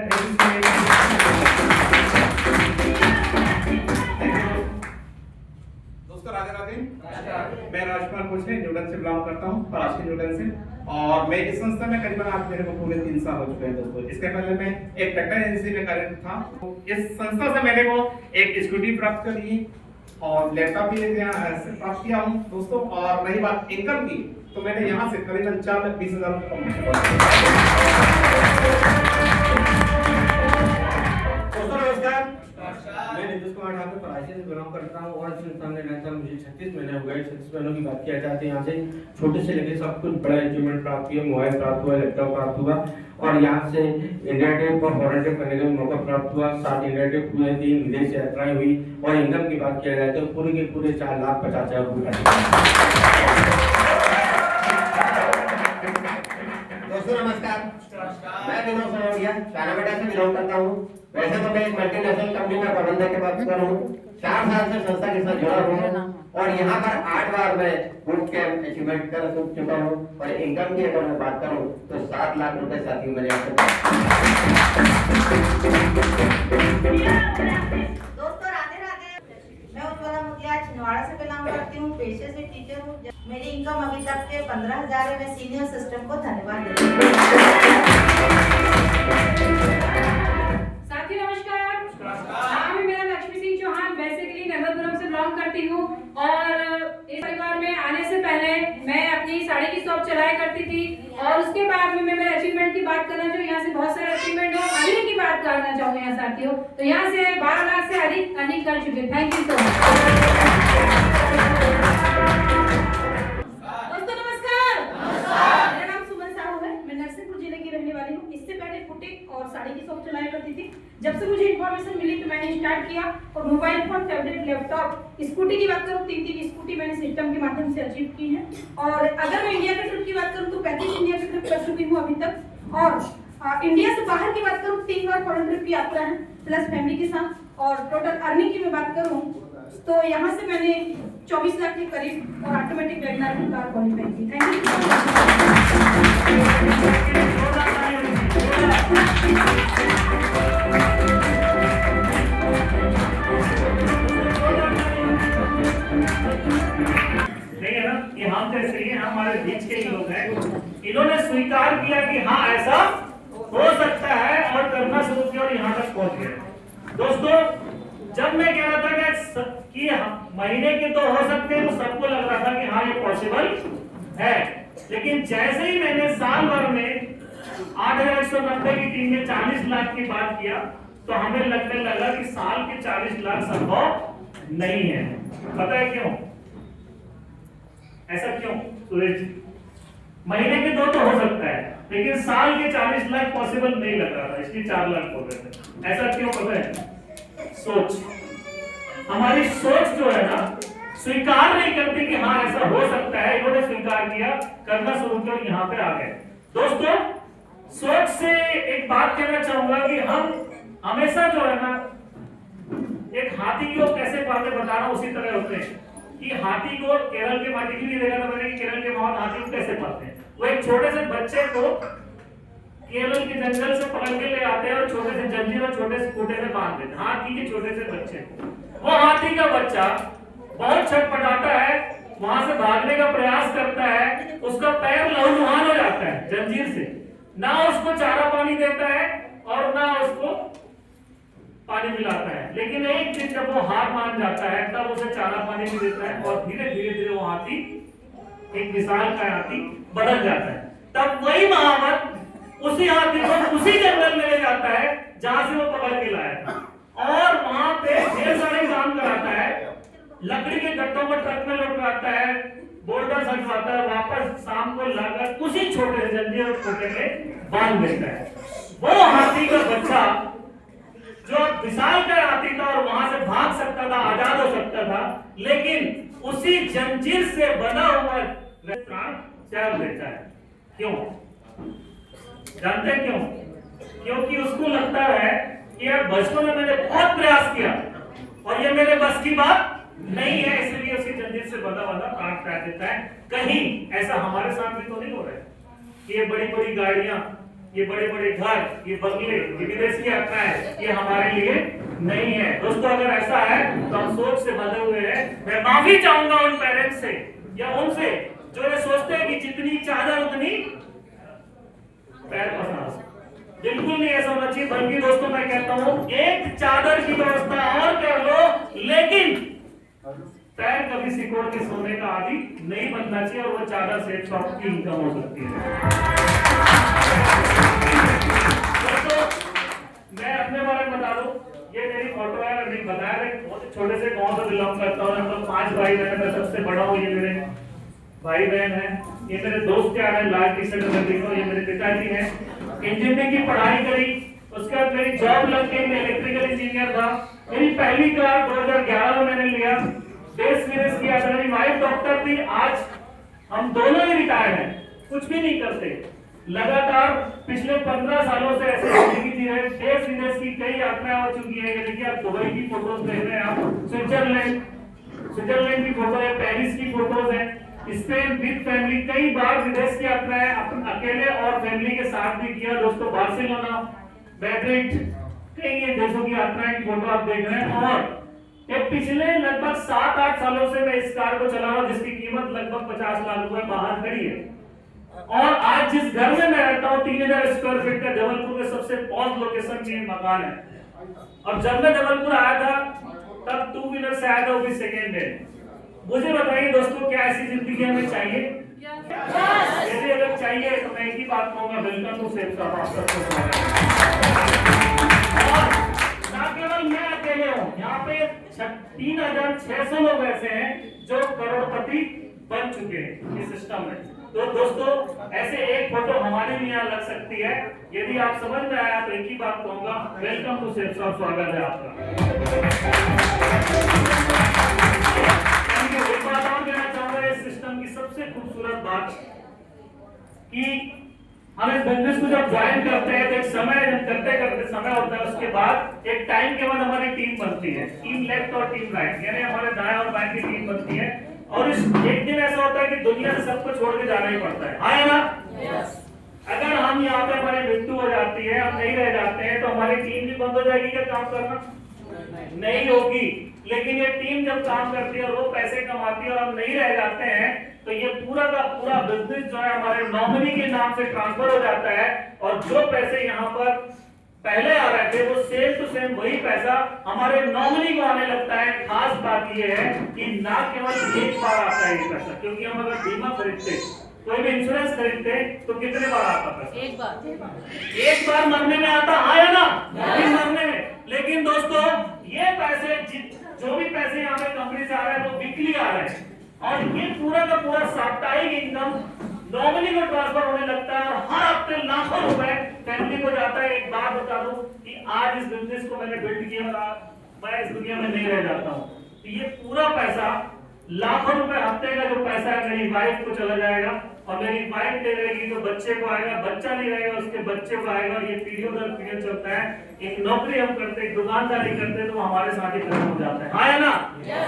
दोस्तों, राधे राधे। मैं राजकुमार कुछ न्यूटन से बिलोंग करता हूँ, पराशरी न्यूटन से और मैं इस संस्था में करीबन आज मेरे को पूरे 3 साल हो चुके हैं। दोस्तों, इसके पहले मैं एक ट्रैक्टर एजेंसी में कार्यरत था। इस संस्था से मैंने को एक स्कूटी प्राप्त करी और लैपटॉप भी प्राप्त किया हूँ। दोस्तों, और रही बात इनकम की तो मैंने यहाँ से करीबन 4,20,000 रुपये। दोस्तों, नमस्कार। मैं नीतीश कुमार ठाकुर परासी से बिलोंग करता हूँ और संस्था में लगातार मुझे 36 महीने हो गए। 36 महीनों की बात किया जाती है, यहाँ से छोटे से लेकर सब कुछ बड़ा अचीवमेंट प्राप्त किया। मोबाइल प्राप्त हुआ, लैपटॉप प्राप्त हुआ और यहाँ से इंडिया ट्रिप और फॉरेन ट्रिप करने का मौका प्राप्त हुआ। 7 इंडिया ट्रिप हुए, 3 विदेश यात्राएं हुई और इनकम की बात किया जाए तो पूरे के पूरे 4,50,000 रुपये। दोस्तों, नमस्कार। मैं विनोद सनोडिया कनाडा से बिलोंग करता हूँ। वैसे तो मैं एक मल्टीनेशनल कंपनी में प्रबंधक के पद पर हूँ। 4 साल से संस्था के साथ जुड़ा हूँ और यहाँ पर 8 बार मैं बूट कैंप अचीवमेंट कर चुका हूँ और इनकम की अगर मैं बात करूँ तो 7 लाख रुपए साथियों मैंने दोस्तों, राधे राधे। मैं उज्ज्वला मुखिया छिंदवाड़ा से बिलोंग करती हूँ। पेशे से टीचर हूँ। मेरी इनकम अभी तक के 15,000 है। मैं सीनियर सिस्टम को धन्यवाद देती हूँ। साथी नमस्कार। नाम है मेरा लक्ष्मी सिंह चौहान। बेसिकली नगरपुरम से बिलोंग करती हूँ और इस परिवार में आने से पहले मैं अपनी साड़ी की शॉप चलाया करती थी और उसके बाद में मैं अचीवमेंट की बात करना चाहूँ। यहाँ से बहुत सारे अचीवमेंट है। अर्निंग की बात करना चाहूँ यहाँ साथियों तो यहाँ से 12 लाख से अधिक अर्निंग कर चुके। Thank you so much. और साड़ी की शॉप चलाया करती थी। जब से मुझे इन्फॉर्मेशन मिली तो मैंने स्टार्ट किया और mobile phone, tablet, laptop, scooty की बात करूँ 3 स्कूटी मैंने सिस्टम के माध्यम से अचीव की है। और अगर मैं इंडिया के ट्रिप की बात करूँ तो 35 इंडिया के ट्रिप कर चुकी हूँ अभी तक और इंडिया से बाहर की बात करूँ 3 बार फॉरेन ट्रिप की यात्रा है प्लस फैमिली के साथ। और टोटल अर्निंग की मैं बात करूँ तो यहाँ से मैंने 24 लाख के करीब और ऑटोमेटिक वेगनार कार क्वालिफाई की। थैंक नहीं है ना, ये हम जैसे ही हैं, हमारे बीच के ही लोग हैं। इन्होंने स्वीकार किया कि हाँ ऐसा हो सकता है और करना शुरू किया और यहाँ तक पहुंच गए। दोस्तों जब मैं कह रहा था कि महीने के तो हो सकते हैं तो सबको लग रहा था कि हाँ ये पॉसिबल है, लेकिन जैसे ही मैंने साल भर में 8,190 की टीम में 40 लाख की बात किया तो हमें लगने लगा कि साल के 40 लाख संभव नहीं है। पता है क्यों? ऐसा क्यों सुरेश जी? महीने के 2 तो हो सकता है लेकिन साल के 40 लाख पॉसिबल नहीं लग रहा था, इसलिए 4 लाख हो गए थे। ऐसा क्यों? पता है? सोच, हमारी सोच जो है ना स्वीकार नहीं करती कि हाँ ऐसा हो सकता है। इन्होंने स्वीकार किया, करना शुरू किया, यहाँ पे आ गए। दोस्तों सोच से एक बात कहना चाहूंगा कि हम हमेशा जो है ना एक हाथी को कैसे पालते बता रहा हूं उसी तरह होते हैं कि हाथी को केरल के माटी की भी देखा था मैंने कि केरल के माहौल हाथी को कैसे पालते हैं। वो एक छोटे से बच्चे को केरल के जंगल से पकड़ के ले आते हैं और छोटे से जंजीर और छोटे से खूंटे से बांध देते हैं हाथी के छोटे से बच्चे को। वो हाथी का बच्चा बहुत छटपटाता है, वहां से भागने का प्रयास करता है, उसका पैर लहूलुहान हो जाता है जंजीर से, ना उसको चारा पानी देता है और ना उसको पानी मिलाता है। लेकिन एक दिन जब वो हार मान जाता है तब उसे चारा पानी भी देता है और धीरे धीरे धीरे वो हाथी एक विशाल का हाथी बदल जाता है। तब वही महावत उसी हाथी को उसी जंगल में ले जाता है जहां से वो पकड़ के लाया था और वहां पे ढेर सारे काम कराता है, लकड़ी के गट्टों को ट्रक में लौटाता है, बोल्डर सजवाता है, वापस शाम को लाकर उसी छोटे से जंजीर और छोटे में बांध देता है। वो हाथी का बच्चा जो विशाल का हाथी था और वहां से भाग सकता था, आजाद हो सकता था, लेकिन उसी जंजीर से बना हुआ प्राण त्याग देता है। क्यों? जानते हैं क्यों? क्योंकि उसको लगता है कि यार बचपन में मैंने बहुत प्रयास किया और ये मेरे बस की बात नहीं है, इसलिए उसकी जंजीर से बंधा प्राण त्याग देता है। कहीं ऐसा हमारे साथ भी तो नहीं हो रहा है कि ये बड़ी बड़ी गाड़ियां, ये बड़े बड़े घर, ये बंगले, ये विदेश की यात्रा है, ये हमारे लिए नहीं है। दोस्तों अगर ऐसा है तो हम सोच से बंधे हुए हैं। मैं माफी चाहूंगा उन पेरेंट्स से या उनसे जो ये सोचते हैं कि जितनी चादर उतनी पैर पसार। बिल्कुल नहीं ऐसा होना चाहिए, बल्कि दोस्तों मैं कहता हूँ एक चादर की व्यवस्था और कर लो, लेकिन पैर कभी सिकोड़ के सोने का आदि नहीं बनना चाहिए और वो चादर से शॉप की इनकम हो सकती है। दोस्तों मैं अपने बारे में बता दूं, ये मेरी फोटो है, मैंने बताया बहुत छोटे से गांव से बिलोंग करता हूँ। हम लोग 5 भाई बहन, मैं सबसे बड़ा हूँ, ये मेरे भाई बहन है, ये मेरे दोस्त क्या है, लाल टी शर्ट में देखो, ये मेरे पिताजी हैं। इंजीनियरिंग की पढ़ाई करी, उसके बाद मेरी जॉब लग गई, मैं इलेक्ट्रिकल इंजीनियर था। मेरी पहली कार 2011 में मैंने लिया, देश विदेश किया। मेरी वाइफ डॉक्टर थी, आज हम दोनों ही रिटायर्ड हैं, कुछ भी नहीं करते। लगातार पिछले 15 सालों से ऐसे जिंदगी जी रहे, देश विदेश की कई यात्राएं हो चुकी है। देखिए आप दुबई की फोटोज देख रहे हैं, आप स्विट्जरलैंड की फोटो है, पेरिस की फोटोज है, स्पेन विद फैमिली, कई बार विदेश की यात्राएं अपन अकेले और फैमिली के साथ भी किया। दोस्तों बार्सिलोना, मैड्रिड, कई ये देशों की यात्राएं की फोटो आप देख रहे हैं। और ये पिछले लगभग 7-8 सालों से मैं इस कार को चला रहा हूं जिसकी कीमत लगभग 50 लाख रुपए बाहर खड़ी है। और आज जिस घर में मैं रहता हूँ 3000 स्क्वायर फीट का जबलपुर में सबसे पॉज लोकेशन में मकान है। और जब मैं जबलपुर आया था तब 2 व्हीलर से आया था, वो भी सेकेंड हैंड। मुझे बताइए दोस्तों क्या ऐसी जिंदगी हमें चाहिए? यदि अगर चाहिए तो मैं एक ही बात कहूंगा, वेलकम टू सेफ और ना केवल मैं अकेले हूँ, यहाँ पे 3600 लोग ऐसे हैं जो करोड़पति बन चुके हैं इस सिस्टम में। तो दोस्तों ऐसे एक फोटो हमारे भी यहाँ लग सकती है। यदि आप समझ में आया तो एक ही बात कहूंगा, वेलकम टू सेफ शॉप, स्वागत है आपका। एक बात और कहना चाहूंगा, इस सिस्टम की सबसे खूबसूरत बात कि हम इस बिजनेस को जब ज्वाइन करते हैं तो एक समय जब करते समय होता है, उसके बाद एक टाइम के बाद हमारी टीम बनती है, टीम लेफ्ट और टीम राइट, यानी हमारे दाएं और बाएं की टीम बनती है। और इस एक दिन ऐसा होता है कि दुनिया से सबको छोड़ के जाना ही पड़ता है, हाँ या ना? अगर हम यहाँ पे हमारी मृत्यु हो जाती है, हम नहीं रह जाते हैं, तो हमारी टीम भी बंद हो जाएगी क्या काम करना? नहीं होगी। लेकिन ये टीम जब काम करती है और वो पैसे कमाती है और हम नहीं रह जाते हैं, तो ये पूरा का पूरा बिजनेस जो है हमारे नॉमिनी के नाम से ट्रांसफर हो जाता है। और जो पैसे यहाँ पर पहले आ रहे थे वो सेम टू सेम वही पैसा हमारे नॉमिनी को आने लगता है। खास बात ये है कि ना केवल एक बार आता है ये पैसा, क्योंकि हम अगर बीमा खरीदते, कोई भी इंश्योरेंस खरीदते तो कितने बार आता पैसा? एक बार मरने में आता, हाँ या ना? मरने में। लेकिन दोस्तों ये पैसे जो भी पैसे यहाँ पे कंपनी से आ रहे हैं वो वीकली आ रहे हैं, और ये पूरा का पूरा साप्ताहिक इनकम नॉमिनी को ट्रांसफर होने लगता है। और हर हफ्ते लाखों रुपए फैमिली को जाता है। एक बात बता दूं कि आज इस बिजनेस को मैंने बिल्ड किया और मैं इस दुनिया में नहीं रह जाता हूँ, तो ये पूरा पैसा लाखों रुपए हफ्ते का जो पैसा है मेरी वाइफ को चला जाएगा, और मेरी वाइफ दे रहेगी तो बच्चे को आएगा, बच्चा नहीं रहेगा उसके बच्चे को आएगा। ये पीढ़ियों दर पीढ़ियों चलता है। एक नौकरी हम करते, एक दुकानदारी करते तो हमारे साथ ही खत्म हो जाता है, हाँ या ना?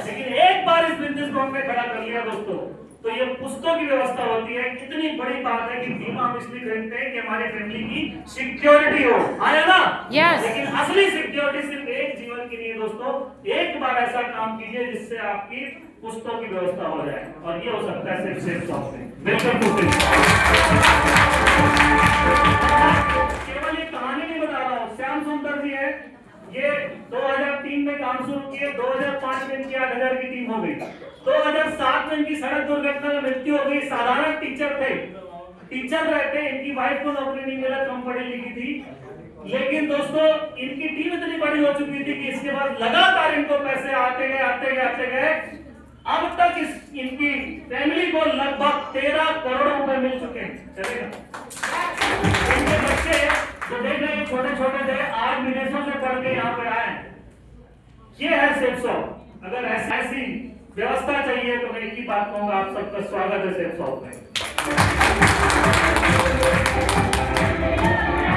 लेकिन एक बार इस बिजनेस को हमने खड़ा कर लिया दोस्तों, तो ये पुस्तकों की व्यवस्था होती है। कितनी बड़ी बात है कि बीमा हम इसलिए खरीदते हैं कि हमारी फैमिली की सिक्योरिटी हो, हाँ या ना? लेकिन असली सिक्योरिटी सिर्फ एक जीवन की नहीं है दोस्तों। एक बार ऐसा काम कीजिए जिससे आपकी पुस्तकों की व्यवस्था हो जाए, और ये हो सकता है सिर्फ सेफ शॉप से। वेलकम टू केवल ये कहानी नहीं बता रहा हूँ। श्याम सुंदर जी है, ये 2003 में काम शुरू किए, 2005 में इनकी 8000 की टीम हो गई, 2007 में इनकी सड़क दुर्घटना में मृत्यु हो गई। साधारण टीचर थे, टीचर रहते, इनकी वाइफ को नौकरी नहीं मिला, कम पढ़ी लिखी थी। लेकिन दोस्तों इनकी टीम इतनी बड़ी हो चुकी थी कि इसके बाद लगातार इनको पैसे आते गए। अब तक इनकी फैमिली को लगभग 13 करोड़ रुपए मिल चुके हैं। चलेगा? इनके बच्चे जो देख रहे हैं छोटे छोटे थे, आज विदेशों से पढ़ के यहाँ पे आए। ये है सेफ शॉप। अगर ऐसी व्यवस्था चाहिए तो मैं एक ही बात कहूंगा, आप सबका स्वागत है सेफ शॉप में।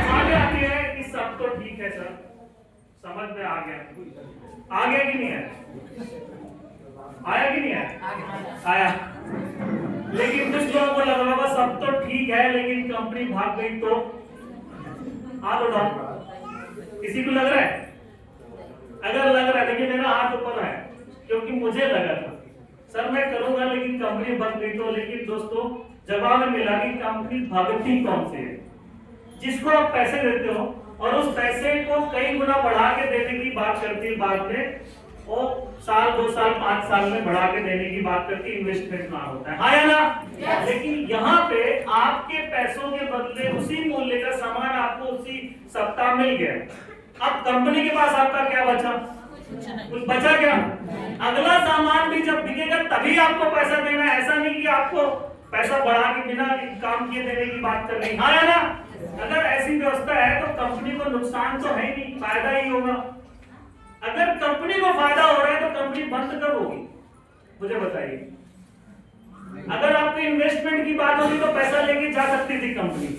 आगे आती है कि सब तो ठीक है सर, समझ में आ गया कि नहीं है? आया कि नहीं आया? लेकिन कुछ लोगों को लग रहा होगा सब तो ठीक है लेकिन कंपनी भाग गई तो हाथ उठाओ। किसी को लग रहा है? अगर लग रहा है देखिए मेरा हाथ ऊपर है, क्योंकि मुझे लगा था सर मैं करूंगा लेकिन कंपनी बंद गई तो। लेकिन दोस्तों जवाब मिला कि कंपनी भागती कौन से है? जिसको आप पैसे देते हो और उस पैसे को कई गुना बढ़ा के देने की बात करती है, बाद में वो साल 2 साल 5 साल में बढ़ा के देने की बात करके इन्वेस्टमेंट ना होता है, हाँ या ना? लेकिन यहाँ पे आपके पैसों के बदले उसी मूल्य का सामान आपको उसी सप्ताह मिल गया। अब कंपनी के पास आपका क्या बचा? कुछ बचा क्या? अगला सामान भी जब बिकेगा तभी आपको पैसा देना है। ऐसा नहीं कि आपको पैसा बढ़ा के बिना काम किए देने की बात कर रही, हाँ या ना? अगर ऐसी व्यवस्था है तो कंपनी को नुकसान तो है ही नहीं, फायदा ही होगा। अगर कंपनी को फायदा हो रहा है तो कंपनी बंद कब होगी? मुझे बताइए। अगर आपकी इन्वेस्टमेंट की बात होगी तो पैसा लेके जा सकती थी कंपनी,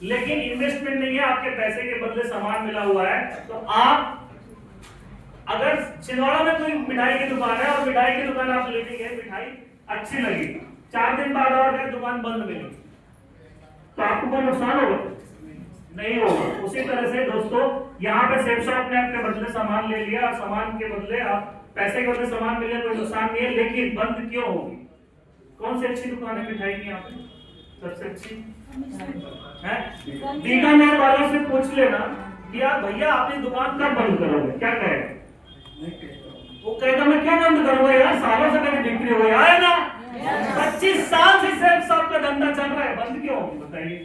लेकिन इन्वेस्टमेंट नहीं है, आपके पैसे के बदले सामान मिला हुआ है। तो आप अगर छिंदवाड़ा में कोई मिठाई की दुकान है और मिठाई की दुकान आप लेके गए, मिठाई अच्छी लगी, 4 दिन बाद और गए दुकान बंद मिली, तो आपको कोई नुकसान होगा? नहीं होगा। उसी तरह से दोस्तों यहाँ पे सेफ शॉप ने अपने बदले सामान ले लिया, सामान के बदले आप पैसे के बदले सामान मिले, कोई नुकसान नहीं है। लेकिन बंद क्यों होगी? कौन सी अच्छी दुकान है मिठाई की यहाँ पे? सबसे अच्छी है बीकानेर वालों से पूछ लेना कि यार भैया आपकी दुकान कब बंद करोगे, क्या कहेगा? वो कहेगा मैं क्यों बंद करूंगा यार, सालों से मेरी बिक्री हो गई है ना, 25 साल से सेफ शॉप का धंधा चल रहा है, बंद क्यों होगी बताइए?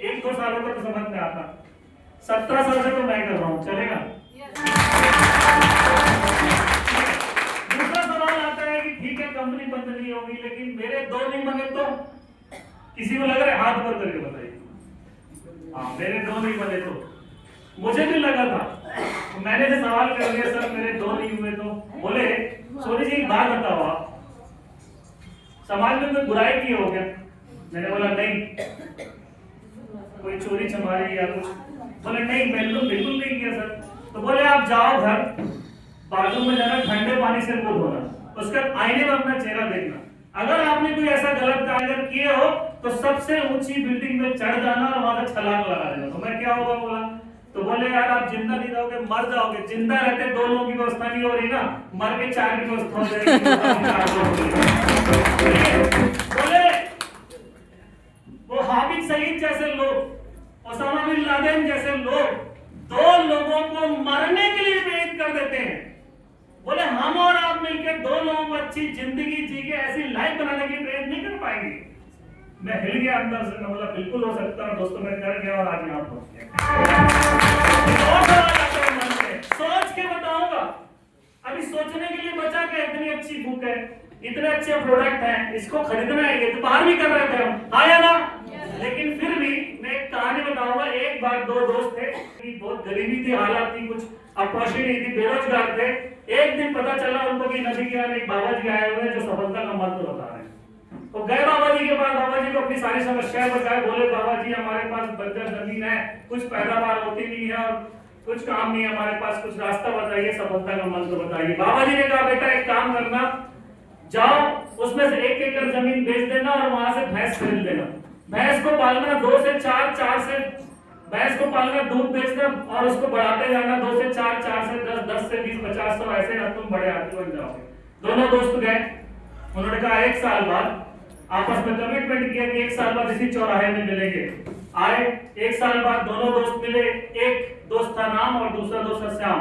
1-2 सालों का तो समझ में आता, 17 साल से तो मैं कर रहा हूँ, चलेगा? दूसरा सवाल आता है कि ठीक है कंपनी बंद नहीं होगी, लेकिन मेरे 2 नहीं बने तो? किसी को लग रहा है? हाथ ऊपर करके बताइए। हाँ मेरे 2 नहीं बने तो? मुझे भी लगा था, मैंने जो सवाल कर दिया सर मेरे 2 नहीं हुए तो। बोले सोनी जी बात बताओ, आप समाज में कोई बुराई की हो क्या? मैंने बोला नहीं। कोई चोरी चमारी या कुछ? बोले नहीं, बिल्कुल नहीं किया सर। तो बोले आप जाओ घर, बाथरूम में जाना, ठंडे पानी से मुंह धोना, उसके बाद आईने में अपना चेहरा देखना। अगर आपने कोई ऐसा गलत कार्य किए हो तो सबसे ऊंची बिल्डिंग में चढ़ जाना और वहां से छलांग लगा देना। तो मैं क्या होगा बोला? तो बोले यार आप जिंदा नहीं रहोगे, मर जाओगे। जिंदा रहते 2 लोगों की व्यवस्था नहीं हो रही ना, मर के 4 की व्यवस्था हो जाएगी। बोले वो हाफिज सईद जैसे लोग, ओसामा बिन लादेन जैसे लोग 2 लोगों को मरने के लिए प्रेरित कर देते हैं। बोले हम और आप मिलकर 2 लोगों को अच्छी जिंदगी जी के ऐसी लाइफ बनाने की प्रेरित नहीं कर पाएंगे। मैं हिल गया अंदर से, मैं बोला बिल्कुल हो सकता है दोस्तों, मैं कर गया और आज यहाँ पहुंच गया। सोच के बताऊंगा, अभी सोचने के लिए बचा के इतनी अच्छी बुक है, इतने अच्छे प्रोडक्ट हैं, इसको खरीदना है। ये तो बाहर भी कर रहे थे हम, आया ना? लेकिन फिर भी मैं एक कहानी बताऊंगा। एक बार 2 दोस्त थे, बहुत गरीबी थी, हालात थी, कुछ अपॉर्चुनिटी थी, बेरोजगार थे। एक दिन पता चला उनको कि नदी किनारे एक बाबा जी आए हुए हैं जो सफलता का मंत्र बता रहे हैं। तो गए बाबा जी के पास, बाबा जी को अपनी सारी समस्याएं बताए। बोले बाबा जी हमारे पास बंजर जमीन है, कुछ पैदावार होती नहीं है और कुछ काम नहीं है हमारे पास, कुछ रास्ता बताइए, सफलता का मंत्र बताइए। बाबा जी ने कहा बेटा एक काम करना, जाओ उसमें से 1 एकड़ जमीन बेच देना और वहां से भैंस खरीद लेना। भैंस को पालना 2 से 4, 4 से भैंस को पालना, दूध बेचना और उसको बढ़ाते जाना 2 से 4, 4 से 10, 10 से 20, 50, 100, ऐसे ना तुम बड़े आदमी बन जाओगे। दोनों दोस्त गए, उन्होंने कहा 1 साल बाद आपस में कमिटमेंट किया कि 1 साल बाद इसी चौराहे में मिलेंगे। आए 1 साल बाद दोनों दोस्त मिले। एक दोस्त था राम और दूसरा दोस्त था श्याम।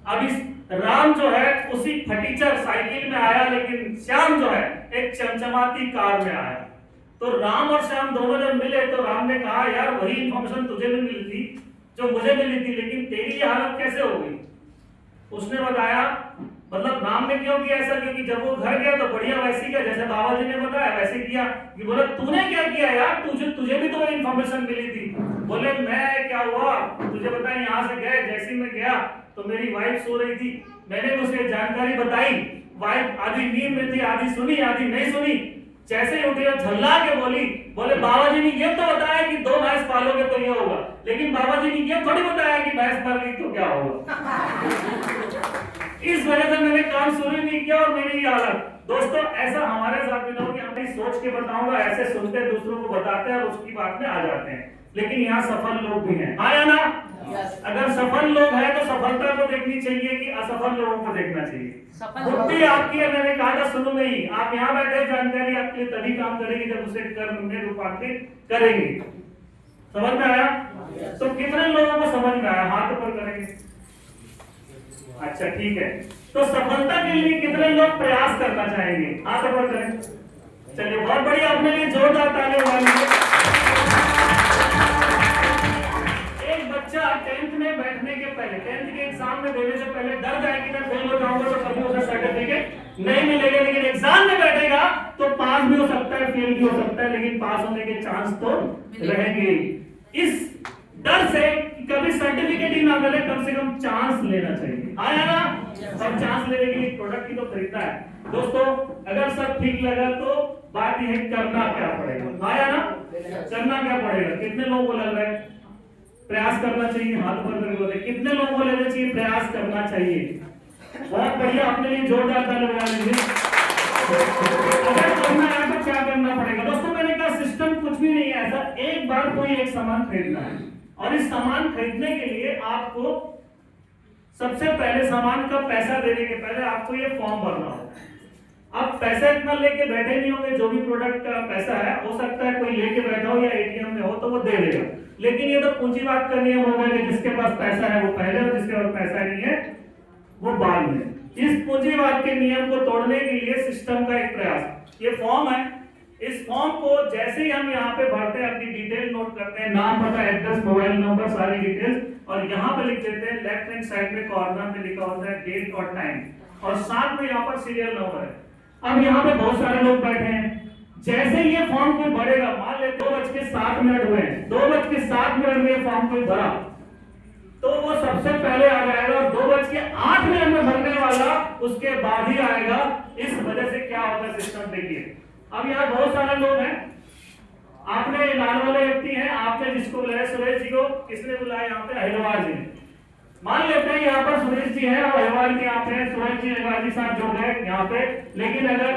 अब इस राम जो है उसी फटीचर साइकिल में आया, लेकिन श्याम जो है एक चमचमाती कार में आया। तो राम और श्याम दोनों जब मिले तो राम ने कहा यार वही इंफॉर्मेशन तुझे भी मिली थी जो मुझे मिली थी, लेकिन तेरी ये हालत कैसे हो गई? उसने बताया, मतलब राम ने क्यों किया ऐसा? क्योंकि जब वो घर गया तो बढ़िया वैसे किया जैसे बाबा जी ने बताया, वैसे किया। कि बोला तूने क्या किया यार, तुझे भी तो इंफॉर्मेशन मिली थी। बोले मैं क्या हुआ तुझे बताया, यहाँ से गए, जैसे मैं गया तो मेरी वाइफ सो रही थी, मैंने उसे जानकारी बताई। वाइफ आधी नींद में थी, आधी सुनी आधी नहीं सुनी। जैसे ही उठी झल्ला के बोले बाबा जी ने ये तो बताया कि 2 भैंस पालोगे तो ये होगा, लेकिन बाबा जी ने ये थोड़ी बताया कि भैंस मर गई तो क्या होगा। इस वजह से मैंने काम शुरू नहीं किया और मेरी हालत। दोस्तों ऐसा हमारे साथ भी ना हो कि हम सोच के बताऊंगा, ऐसे सुनते दूसरों को बताते हैं और उसकी बात में आ जाते हैं। लेकिन यहाँ सफल लोग भी हैं, आया ना? अगर सफल लोग हैं तो सफलता को देखनी चाहिए कि असफल लोगों को देखना चाहिए। बुद्धि आपकी है, मैंने कहा था शुरू में ही, आप यहाँ बैठे जानकारी आपके लिए तभी काम करेगी जब उसे कर्म में रूपांतरित करेंगे। समझ में आया? तो कितने लोगों को समझ में आया? हाथ ऊपर करेंगे। अच्छा ठीक है, तो सफलता के लिए कितने लोग प्रयास करना चाहेंगे? हाथ ऊपर करें। चलिए बहुत बढ़िया, अपने लिए जोरदार ताली बजाइए। एक बच्चा 10th में बैठने के पहले, 10th के एग्जाम में देने से पहले डर जाए कि मैं फेल हो जाऊंगा तो कभी उसे सर्टिफिकेट नहीं मिलेगा, लेकिन एग्जाम में बैठेगा तो पास भी हो सकता है, फेल भी हो सकता है, लेकिन पास होने के चांस तो रहेंगे। इस डर से कभी सर्टिफिकेट ही ना मिले, कम से कम चांस लेना चाहिए, आया ना? सब चांस लेने के लिए प्रोडक्ट ही तो खरीदना है। दोस्तों अगर सब ठीक लगा तो बात यह है करना क्या पड़ेगा, आया ना? करना क्या पड़ेगा? कितने लोगों को लग रहा है प्रयास करना चाहिए? हाथ ऊपर करके बोले कितने लोगों को लेना चाहिए प्रयास करना चाहिए? बहुत बढ़िया, अपने लिए जोरदार ताली बजा लीजिए। अगर करना है तो क्या करना पड़ेगा? दोस्तों मैंने कहा सिस्टम कुछ भी नहीं है ऐसा, एक बार कोई एक सामान खरीदना है और इस सामान खरीदने के लिए आपको सबसे पहले सामान का पैसा देने के पहले आपको ये फॉर्म भरना होगा। आप पैसा इतना लेके बैठे नहीं होंगे, जो भी प्रोडक्ट का पैसा है हो सकता है कोई लेके बैठा हो या एटीएम में हो तो वो दे देगा, लेकिन ये तो पूंजीवाद का नियम होगा कि जिसके पास पैसा है वो पहले और जिसके पास पैसा नहीं है वो बाद में। इस पूंजीवाद के नियम को तोड़ने के लिए सिस्टम का एक प्रयास, ये फॉर्म है। इस फॉर्म को जैसे ही हम यहाँ पे भरते हैं, अपनी डिटेल नोट करते हैं, नाम पता एड्रेस मोबाइल नंबर सारी डिटेल्स, और यहाँ पे लिख देते हैं लेफ्ट हैंड साइड में कॉर्नर में लिखा होता है डेट और टाइम, और साथ में यहाँ पर सीरियल नंबर है। अब यहाँ पे बहुत सारे लोग बैठे हैं, जैसे ये फॉर्म कोई भरेगा, मान ले 2:07 हुए, 2:07 में फॉर्म कोई भरा तो वो सबसे पहले आ जाएगा, और 2:08 में भरने वाला उसके बाद ही आएगा। इस वजह से क्या होगा सिस्टम देखिए। अब यहाँ बहुत सारे लोग हैं, आपने लाल वाले व्यक्ति हैं, आपने जिसको बुलाया सुरेश जी को, किसने बुलाया यहाँ पे? अहिरवार जी ने। मान लेते हैं यहाँ पर सुरेश जी हैं और अहिरवार जी यहाँ पे, सुरेश जी अहिरवार जी साथ जुड़ गए यहाँ पे, लेकिन अगर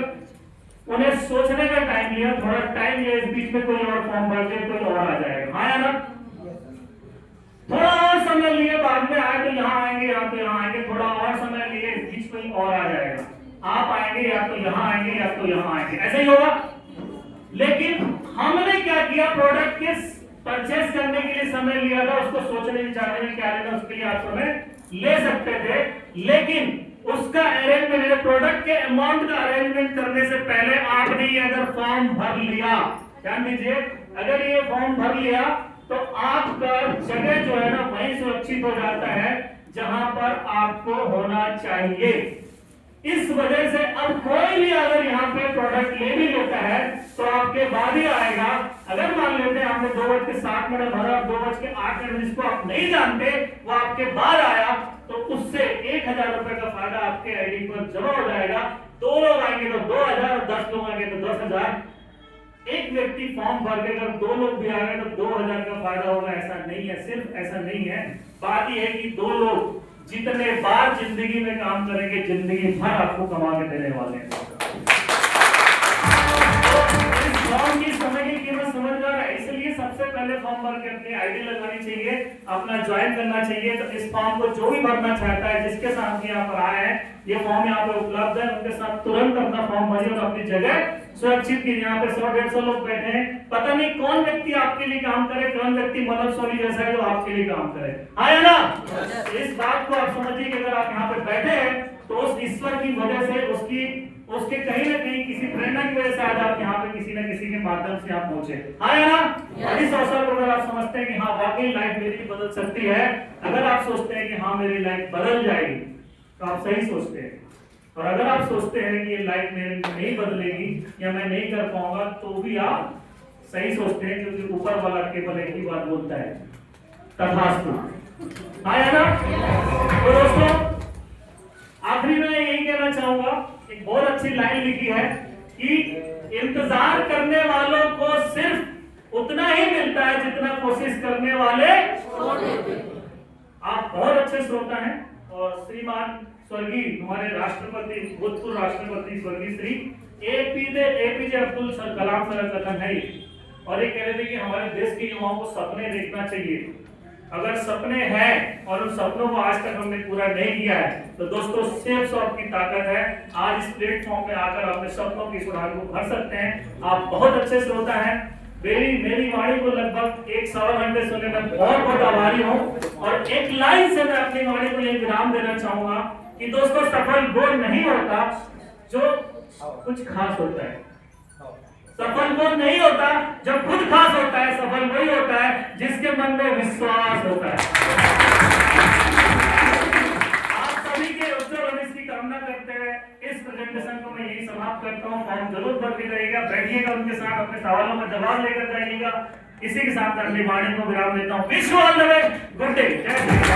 उन्हें सोचने का टाइम लिया, थोड़ा टाइम लिया, इस बीच में कोई और फॉर्म भर दे, कोई और आ जाएगा, हाँ या ना? थोड़ा और समय लिए, बाद में आए तो यहाँ आएंगे या तो यहाँ आएंगे, थोड़ा और समय लिए, इस बीच कोई और आ जाएगा, आप आएंगे या तो यहाँ आएंगे या तो यहाँ आएंगे, ऐसा ही होगा। लेकिन हमने क्या किया, प्रोडक्ट के परचेस करने के लिए समय लिया था, उसको सोचने विचारने में क्या लेना, उसके लिए आप समय ले सकते थे, लेकिन उसका अरेंजमेंट, प्रोडक्ट के अमाउंट का अरेंजमेंट करने से पहले आपने ये अगर फॉर्म भर लिया, ध्यान दीजिए, अगर ये फॉर्म भर लिया तो आपका जगह जो है ना वही सुरक्षित हो जाता है जहां पर आपको होना चाहिए। इस वजह से अब कोई भी अगर यहाँ पे प्रोडक्ट ले भी लेता है तो आपके बाद ही आएगा। अगर मान लेते हैं आपने 2:07 भरा, 2:08 जिसको आप नहीं जानते वो आपके बाद आया, तो उससे 1000 रुपए का फायदा आपके आईडी पर जमा हो जाएगा। 2 लोग आएंगे तो 2000 और 10 लोग आएंगे तो 10,000। एक व्यक्ति फॉर्म भर के अगर 2 लोग भी आ गए तो 2000 का फायदा होगा, ऐसा नहीं है, सिर्फ ऐसा नहीं है। बात यह है कि 2 लोग जितने बार जिंदगी में काम करेंगे, जिंदगी भर आपको कमा के देने वाले हैं। इस फॉर्म की समय की कीमत समझदार है, इसलिए सबसे पहले फॉर्म भर के अपनी आईडी लगानी चाहिए, अपना ज्वाइन करना चाहिए। तो इस फॉर्म को जो भी भरना चाहता है, जिसके साथ यहाँ पर आए हैं, ये फॉर्म यहाँ पे उपलब्ध है, उनके साथ तुरंत अपना फॉर्म भरिए और अपनी जगह सुरक्षित कीजिए। यहाँ पे 100-150 लोग बैठे हैं, पता नहीं कौन व्यक्ति आपके लिए काम करे, कौन व्यक्ति मनोज सोनी जैसा है जो आपके लिए काम करे, हाँ या ना? इस बात को आप समझिए कि अगर आप यहाँ पे बैठे हैं तो उस ईश्वर की वजह से, उसके कहीं ना कहीं किसी प्रेरणा की वजह से आज आप यहाँ पे किसी न किसी के माध्यम से आप पहुंचे, हाँ या ना? इस अवसर पर अगर आप समझते हैं कि हाँ वाकई लाइफ मेरी बदल सकती है, अगर आप सोचते हैं कि हाँ मेरी लाइफ बदल जाएगी, तो आप सही सोचते हैं। और अगर आप सोचते हैं कि ये लाइफ मेरी नहीं बदलेगी या मैं नहीं कर पाऊंगा, तो भी आप सही सोचते हैं, क्योंकि ऊपर वाला केवल एक ही बात बोलता है, तथास्तु, हाँ या ना? तो दोस्तों आखिरी में यही कहना चाहूंगा, एक बहुत अच्छी लाइन लिखी है कि इंतजार करने वालों को सिर्फ उतना ही मिलता है जितना कोशिश करने वाले। आप बहुत अच्छे श्रोता हैं और श्रीमान स्वर्गीय हमारे राष्ट्रपति, भूतपूर्व राष्ट्रपति स्वर्गीय श्री एपीजे अब्दुल कलाम सर का कथन है, और ये कह रहे थे कि हमारे देश के युवाओं को सपने देखना चाहिए। अगर सपने हैं और उन सपनों को आज तक हमने पूरा नहीं किया है, तो दोस्तों सेफ शॉप की ताकत है। आज इस प्लेटफॉर्म पे आकर अपने सपनों की सुराग को भर सकते हैं। आप बहुत अच्छे श्रोता हैं, मेरी वाणी को लगभग 1-1.25 घंटे सुनने में बहुत बहुत आभारी हूँ। और एक लाइन से मैं अपनी वाणी को ये विराम देना चाहूंगा कि दोस्तों सफल वो नहीं होता जो कुछ खास होता है, सफल वो नहीं होता जो खुद खास होता है, सफल वही होता है जिसके मन में विश्वास होता है। आप सभी के उज्जवल भविष्य की कामना करते हुए इस प्रेजेंटेशन को मैं यही समाप्त करता हूँ। फॉर्म जरूर भरते रहिएगा, बैठिएगा उनके साथ, अपने सवालों का जवाब लेकर जाइएगा। इसी के साथ अपनी वाणी को विराम देता हूँ। Wish you all the best, good day, जय हिंद।